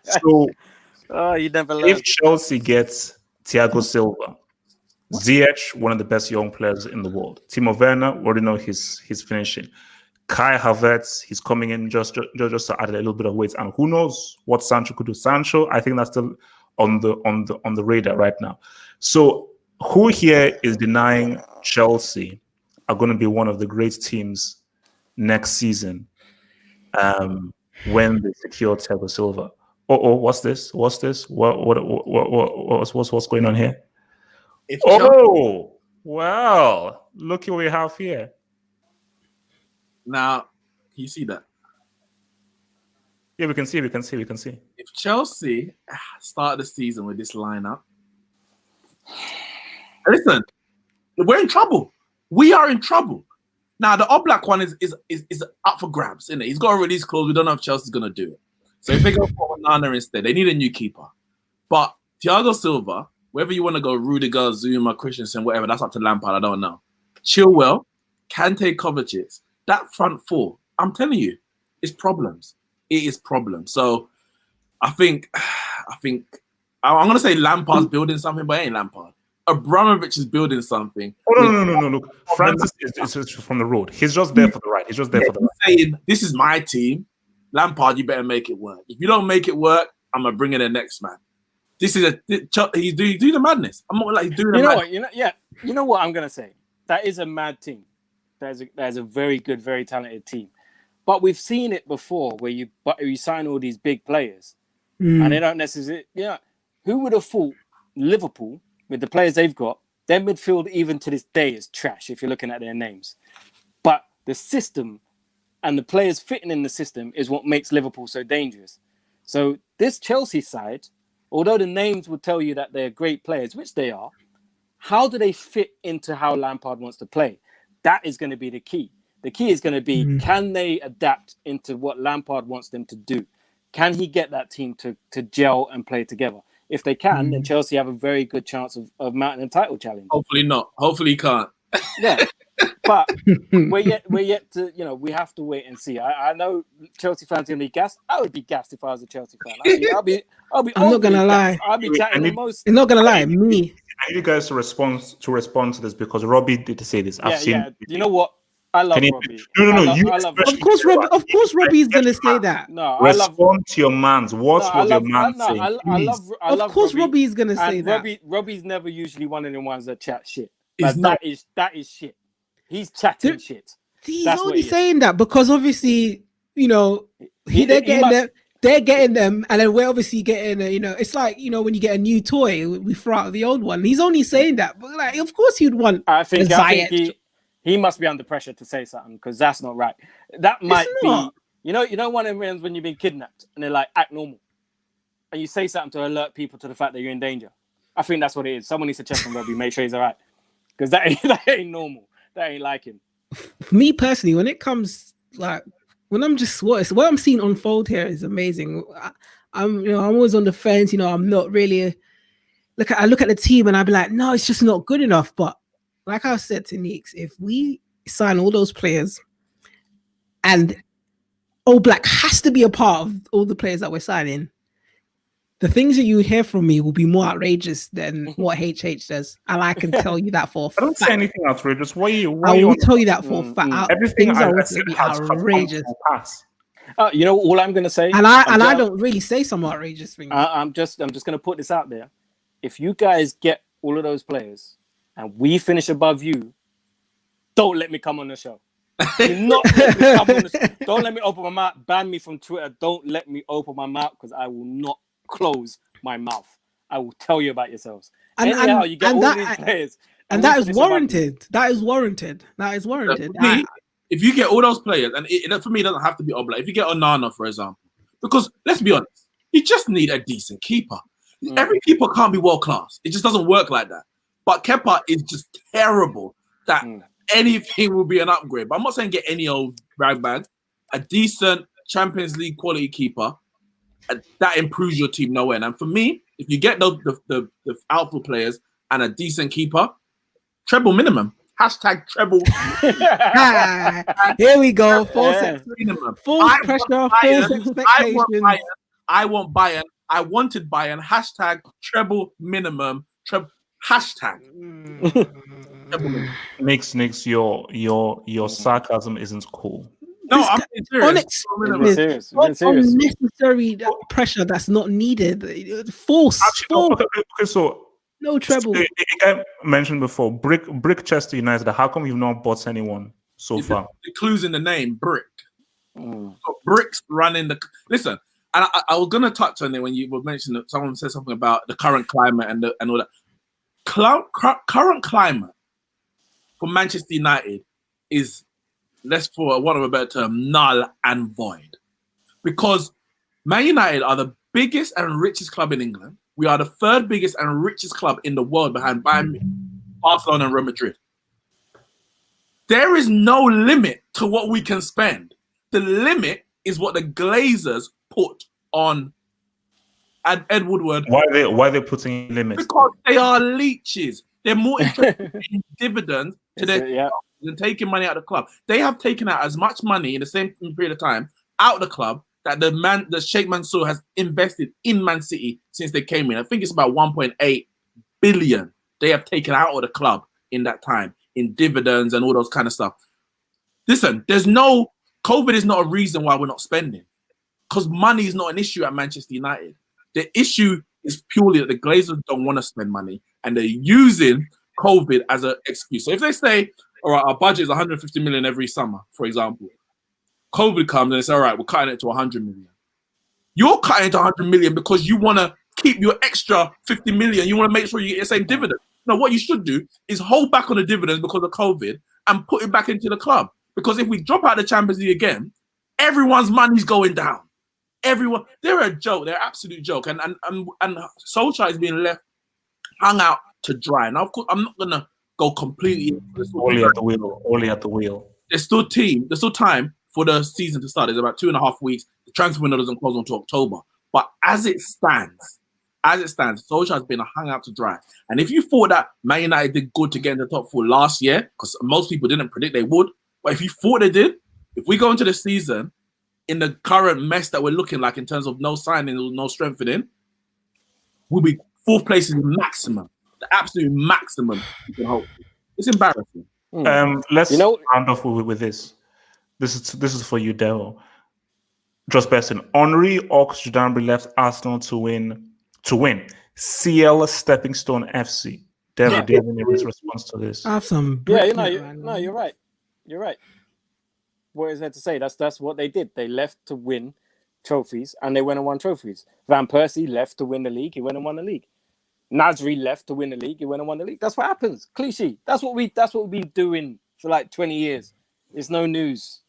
So, you never learned. If Chelsea gets Thiago Silva, Ziyech, one of the best young players in the world. Timo Werner, we already know he's finishing. Kai Havertz, he's coming in just to add a little bit of weight. And who knows what Sancho could do? Sancho, I think that's still on the radar right now. So who here is denying Chelsea are going to be one of the great teams next season when they secure Thiago Silva? What's this? What's going on here? Well, look what we have here. Now, can you see that? Yeah, we can see. If Chelsea start the season with this lineup, listen, we're in trouble. We are in trouble. Now, the Oblak one is up for grabs, isn't it? He's got a release clause. We don't know if Chelsea's going to do it. So if they go for Onana instead, they need a new keeper. But Thiago Silva, whether you want to go Rudiger, Zuma, Christensen, whatever, that's up to Lampard. I don't know. Chilwell, Kante, Kovacic, that front four, I'm telling you, it's problems. It is problems. So I think I'm going to say Lampard's building something, but it ain't Lampard. Abramovich is building something. Oh, no. Look, Francis is from the road. He's just there for the right. He's just there for the right. Saying, this is my team. Lampard, you better make it work. If you don't make it work, I'm going to bring in the next man. This is he's doing the madness. I'm not like he's doing the madness. You know what I'm going to say? That is a mad team. That is a very good, very talented team. But we've seen it before where you sign all these big players and they don't necessarily... who would have thought Liverpool, with the players they've got, their midfield even to this day is trash if you're looking at their names. But the system and the players fitting in the system is what makes Liverpool so dangerous. So this Chelsea side, although the names would tell you that they're great players, which they are, how do they fit into how Lampard wants to play? That is going to be the key. The key is going to be, can they adapt into what Lampard wants them to do? Can he get that team to gel and play together? If they can, then Chelsea have a very good chance of mounting a title challenge. Hopefully not. Hopefully he can't. Yeah. But we're yet to, we have to wait and see. I know Chelsea fans are going to be gassed. I would be gassed if I was a Chelsea fan. I'll be I'm not going to lie. I'll be chatting the most. I'm not going to lie. Me. I need you guys to respond to this because Robbie did say this. I've seen. Yeah. You know what? I love Robbie. No. Of course, Robbie is going to say that. No, respond to your man's. What was your man saying? Of course, Robbie is going to say that. Robbie's never usually one of the ones that chat shit. That is shit. He's chatting shit. He's only saying that because obviously, they're getting them, and then we're obviously getting, it's like, when you get a new toy, we throw out the old one. He's only saying that, but like, of course, he'd want. I think he must be under pressure to say something because that's not right. That might be, one of them when you've been kidnapped and they're like, act normal, and you say something to alert people to the fact that you're in danger. I think that's what it is. Someone needs to check on Robbie, make sure he's all right, because that ain't normal. That ain't like him. For me personally, when it comes like when I'm just what I'm seeing unfold here is amazing. I'm always on the fence. I'm not really I look at the team and I'd be like, no, it's just not good enough. But like I said to Neeks, if we sign all those players and All Black has to be a part of all the players that we're signing, the things that you hear from me will be more outrageous than what HH says. And I can tell you that for a fact. I don't say anything outrageous. I will tell you that for a fact. Everything I said be outrageous. All I'm going to say... I don't really say some outrageous things. I'm just going to put this out there. If you guys get all of those players and we finish above you, don't let me come on the show. Don't let me open my mouth. Ban me from Twitter. Don't let me open my mouth because I will not close my mouth. I will tell you about yourselves. Anyhow, you get all these players. And that is warranted. That is warranted. If you get all those players, and for me, it doesn't have to be Oblak. If you get Onana, for example, because let's be honest, you just need a decent keeper. Every keeper can't be world class. It just doesn't work like that. But Kepa is just terrible that anything will be an upgrade. But I'm not saying get any old rag bag. A decent Champions League quality keeper, that improves your team no end. And for me, if you get the outfield players and a decent keeper, treble minimum. Hashtag treble. Here we go. False pressure, false expectations. I want Bayern. I wanted Bayern. Hashtag treble minimum. Hashtag. Neeks, your sarcasm isn't cool. No, I'm serious. Unnecessary pressure that's not needed. False. Okay, so no treble. I mentioned before, Brick Chester United. How come you've not bought anyone so far? The clues in the name, Brick. So Brick's running the. Listen, and I was gonna touch on it when you were mentioning that someone said something about the current climate and all that. Current climate for Manchester United is, for want of a better term, null and void, because Man United are the biggest and richest club in England. We are the third biggest and richest club in the world behind Bayern Munich, Barcelona and Real Madrid. There is no limit to what we can spend. The limit is what the Glazers put on Ed Woodward. Why are they putting limits? Because they are leeches. They're more interested in dividends than taking money out of the club. They have taken out as much money in the same period of time out of the club that the Sheikh Mansour has invested in Man City since they came in. I think it's about 1.8 billion they have taken out of the club in that time, in dividends and all those kind of stuff. Listen, COVID is not a reason why we're not spending, because money is not an issue at Manchester United. The issue is purely that the Glazers don't want to spend money and they're using COVID as an excuse. So if they say, all right, our budget is 150 million every summer, for example, COVID comes and they say, all right, we're cutting it to 100 million. You're cutting it to 100 million because you want to keep your extra 50 million. You want to make sure you get the same dividend. No, what you should do is hold back on the dividends because of COVID and put it back into the club. Because if we drop out the Champions League again, everyone's money's going down. Everyone, they're a joke. They're an absolute joke. And Solskjaer is being left hung out to dry. Now, of course, I'm not gonna go completely only at the wheel. Only at the wheel. There's still time for the season to start. There's about 2.5 weeks. The transfer window doesn't close until October. But as it stands, Solskjaer has been hung out to dry. And if you thought that Man United did good to get in the top 4 last year, because most people didn't predict they would, but if you thought they did, if we go into the season in the current mess that we're looking like in terms of no signing, no strengthening, we'll be 4th place is the maximum, the absolute maximum you can hope. It's embarrassing. Let's round off with this. This is for you, Devo. Just person. Henri Oxjudambi left Arsenal to win CL Stepping Stone FC. Devo, do you have any response to this? I have some. You're right. You're right. What is there to say? That's what they did. They left to win trophies, and they went and won trophies. Van Persie left to win the league. He went and won the league. Nasri left to win the league. He went and won the league. That's what happens. Cliche. That's what we've been doing for like 20 years. It's no news.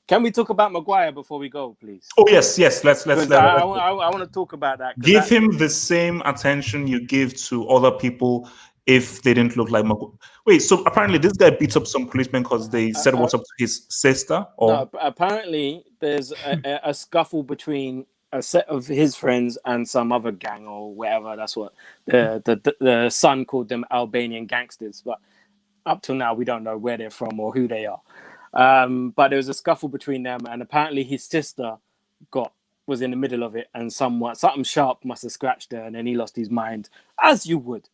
Can we talk about Maguire before we go, please? Oh yes. Let's. I want to talk about that. Give him the same attention you give to other people if they didn't look like Maguire. Wait, so apparently this guy beats up some policemen because they said what's up to his sister? Or? No, apparently there's a scuffle between a set of his friends and some other gang or whatever. That's what the son called them, Albanian gangsters. But up till now, we don't know where they're from or who they are. But there was a scuffle between them, and apparently his sister was in the middle of it, and something sharp must have scratched her, and then he lost his mind, as you would.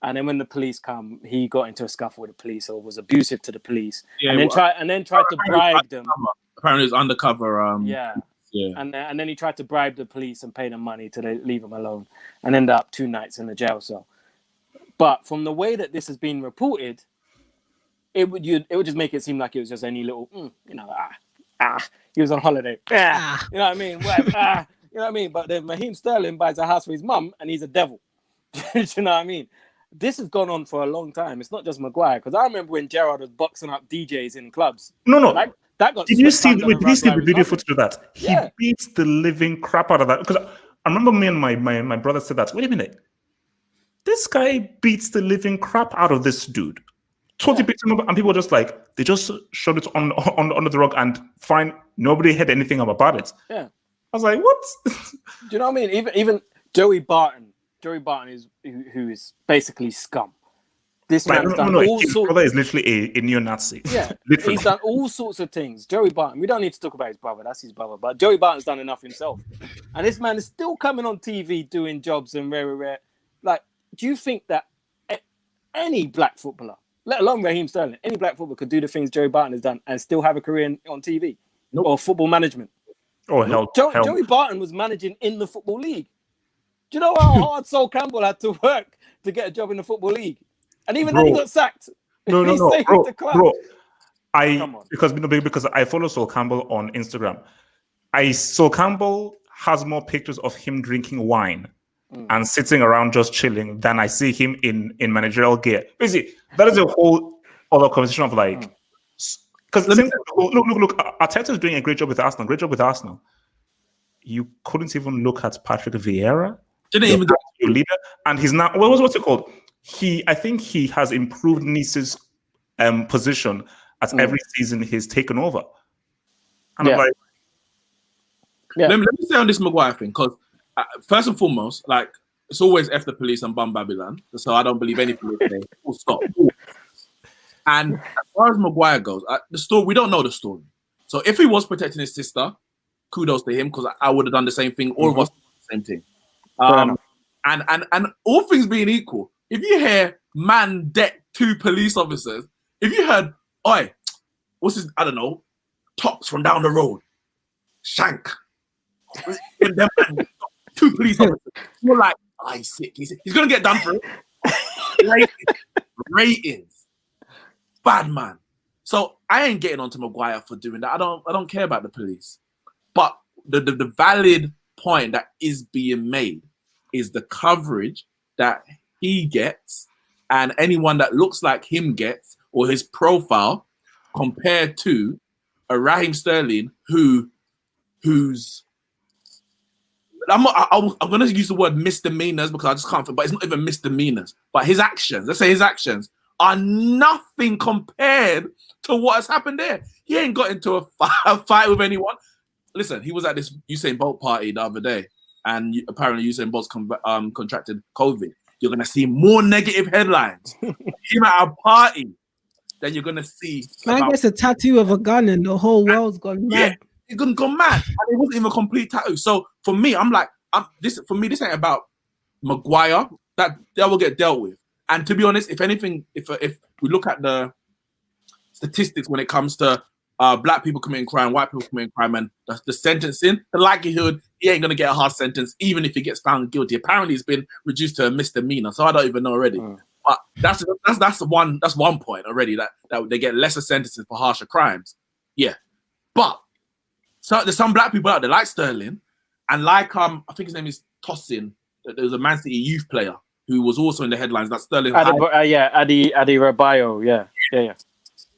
And then when the police come, he got into a scuffle with the police or was abusive to the police, and then tried to bribe them. Apparently, it's undercover. Yeah. And then he tried to bribe the police and pay them money to leave him alone, and ended up 2 nights in the jail cell. But from the way that this has been reported, it would just make it seem like it was just any little, he was on holiday. You know what I mean? You know what I mean? But then Raheem Sterling buys a house for his mum, and he's a devil. Do you know what I mean? This has gone on for a long time. It's not just Maguire, because I remember when Gerrard was boxing up DJs in clubs. No. That got. Did you see the video footage of that? He beats the living crap out of that. Because I remember me and my brother said that. Wait a minute. This guy beats the living crap out of this dude. Totally beats him up, and people just they just showed it on under the rug and fine. Nobody heard anything about it. Yeah. I was like, what? Do you know what I mean? Even Joey Barton. Joey Barton is who is basically scum. This man's done all sorts. His brother is literally a neo-Nazi. Yeah, he's done all sorts of things. Joey Barton. We don't need to talk about his brother. That's his brother. But Joey Barton's done enough himself. And this man is still coming on TV doing jobs and rare. Like, do you think that any black footballer, let alone Raheem Sterling, any black footballer could do the things Joey Barton has done and still have a career on TV or football management? Oh, hell. Joey Barton was managing in the Football League. Do you know how hard Sol Campbell had to work to get a job in the Football League? And even then he got sacked. No, bro. Because I follow Sol Campbell on Instagram. Sol Campbell has more pictures of him drinking wine and sitting around just chilling than I see him in managerial gear. Basically, that is a whole other conversation of because look, Arteta's doing a great job with Arsenal. You couldn't even look at Patrick Vieira. Didn't even your leader, and he's now what's it called? I think he has improved Nice's position at every season he's taken over. And I'm like, let me say on this Maguire thing, because first and foremost, it's always F the police and bum Babylon. So I don't believe any police. Full stop. And as far as Maguire goes, the story, we don't know the story. So if he was protecting his sister, kudos to him, because I would have done the same thing. All of us did the same thing. And all things being equal, if you hear man decked 2 police officers. If you heard, oi, what's his, I don't know, Tops from down the road, Shank, and them 2 police officers, you're like, oh, he's sick. He's going to get done for it. Ratings. Bad man. So I ain't getting onto Maguire for doing that. I don't care about the police. But the valid point that is being made is the coverage that he gets and anyone that looks like him gets, or his profile, compared to a Raheem Sterling who's I'm going to use the word misdemeanors because I just can't, but it's not even misdemeanors. But his actions, let's say his actions, are nothing compared to what has happened there. He ain't got into a fight with anyone. Listen, he was at this Usain Bolt party the other day, and apparently Usain Bolt's contracted COVID. You're going to see more negative headlines. Him at a party, then you're going to see. Man gets a tattoo of a gun and the whole world's gone mad. Yeah, he's going to go mad. And it wasn't even a complete tattoo. So for me, I'm like, this ain't about Maguire. That will get dealt with. And to be honest, if anything, if we look at the statistics when it comes to black people committing crime, white people committing crime, and the sentencing, the likelihood he ain't gonna get a hard sentence, even if he gets found guilty. Apparently, it's been reduced to a misdemeanor, so I don't even know already. But that's one point already that they get lesser sentences for harsher crimes. Yeah, but so there's some black people out there like Sterling, and like I think his name is Tossin. There was a Man City youth player who was also in the headlines. That Sterling. Adi Rabayo. Yeah.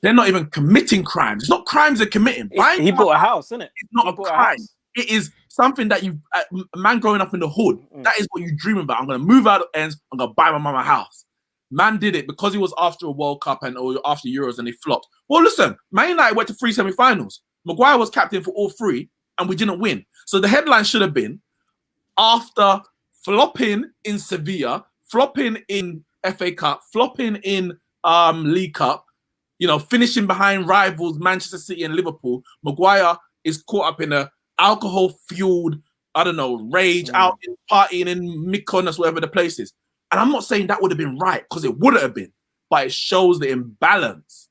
They're not even committing crimes. It's not crimes they're committing. He bought a house, isn't it? It's not a crime. It is something that a man growing up in the hood, that is what you dream about. I'm going to move out of ends. I'm going to buy my mama a house. Man did it because he was after a World Cup or after Euros and he flopped. Well, listen, Man United went to 3 semi-finals. Maguire was captain for all 3 and we didn't win. So the headline should have been, after flopping in Sevilla, flopping in FA Cup, flopping in League Cup, finishing behind rivals Manchester City and Liverpool, Maguire is caught up in a alcohol-fueled, rage, out in partying in Mykonos, wherever the place is. And I'm not saying that would have been right, because it wouldn't have been, but it shows the imbalance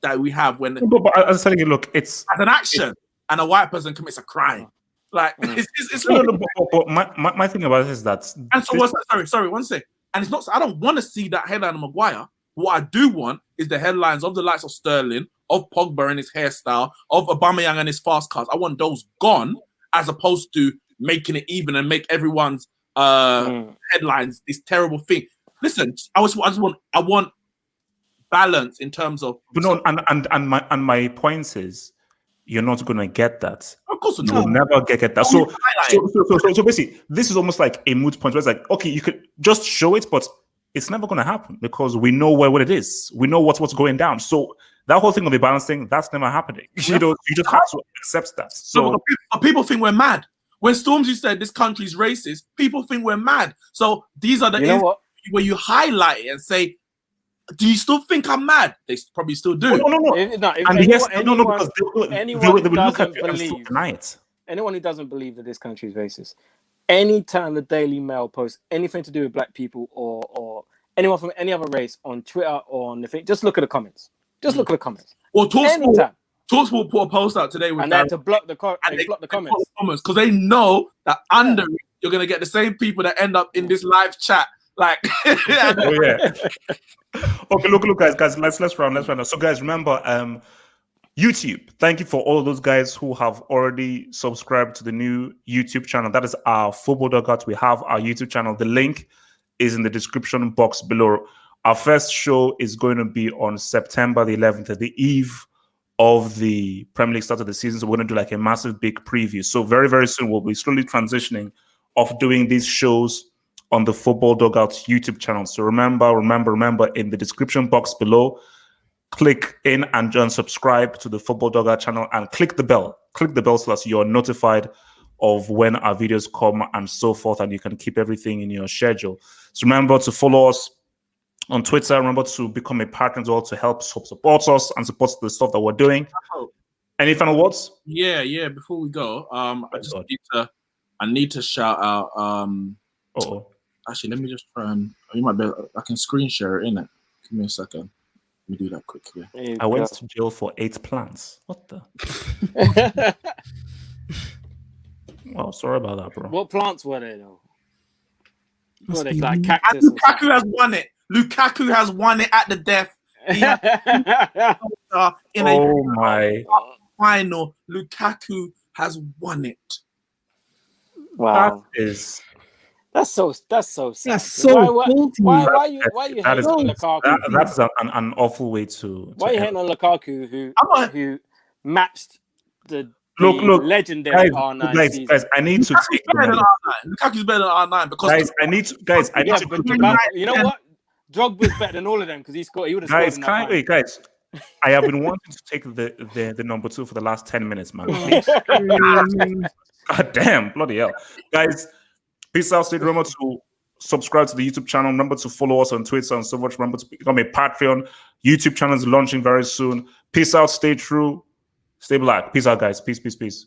that we have when... But I was telling you, look, it's... As an action, and a white person commits a crime. Like, it's but my thing about it is that... And so, sorry, one sec. And it's not... I don't want to see that headline of Maguire. What I do want is the headlines of the likes of Sterling, of Pogba and his hairstyle, of Aubameyang and his fast cars. I want those gone, as opposed to making it even and make everyone's headlines this terrible thing. Listen, I want balance in terms of. But no, and my point is, you're not gonna get that. Of course not. You'll never get that. So basically, this is almost like a moot point where it's like, okay, you could just show it, but it's never going to happen because we know what it is. We know what's going down. So that whole thing of the balancing, that's never happening. You just have to accept that. So people think we're mad. When Stormzy said this country's racist, people think we're mad. So these are the where you highlight it and say, do you still think I'm mad? They probably still do. No. Anyone who doesn't believe that this country is racist, anytime the Daily Mail posts anything to do with black people or anyone from any other race on Twitter or on the thing, just look at the comments. Just look at the comments. Well, TalkSport put a post out today with and they had to block the comments because they know that under it, you're gonna get the same people that end up in this live chat. Like, Okay, look, guys, let's round. So, guys, remember, YouTube. Thank you for all those guys who have already subscribed to the new YouTube channel. That is our Football Dugout. We have our YouTube channel. The link is in the description box below. Our first show is going to be on September the 11th, at the eve of the Premier League start of the season. So we're going to do like a massive big preview. So very, very soon we'll be slowly transitioning of doing these shows on the Football Dugout YouTube channel. So remember, in the description box below, click in and just subscribe to the Football Dugout channel and click the bell. Click the bell so that you're notified of when our videos come and so forth, and you can keep everything in your schedule. So remember to follow us on Twitter. Remember to become a partner as well to help support us and support the stuff that we're doing. Any final words? Yeah. Before we go, I need to shout out Actually, let me just try and you might be. I can screen share it, innit? Give me a second. Let me do that quickly. I went to jail for 8 plants. What the? Well, sorry about that, bro. What plants were they though? Must Were they be like weed. cactus? And Lukaku has won it. Lukaku has won it at the death. He has in a Oh my! final. Lukaku has won it. Wow, that's so sad. That's so faulty. Why you That is hating on Lukaku? that's an awful way to. Why are you hating on Lukaku who matched the Look, legendary guys, R9 guys, season? guys, I need to Lukaku's take better than R9. Lukaku's better than R9 because guys, I need to Yeah, quickly but note. you know what? Drogba's better than all of them because he would have scored Guys, in that final. wait, guys. I have been wanting to take the number 2 for the last 10 minutes, man. Please. God damn, bloody hell. Guys, peace out. Stay. Remember to subscribe to the YouTube channel. Remember to follow us on Twitter and so much. Remember to become a Patreon. YouTube channel is launching very soon. Peace out. Stay true. Stay black. Peace out, guys. Peace.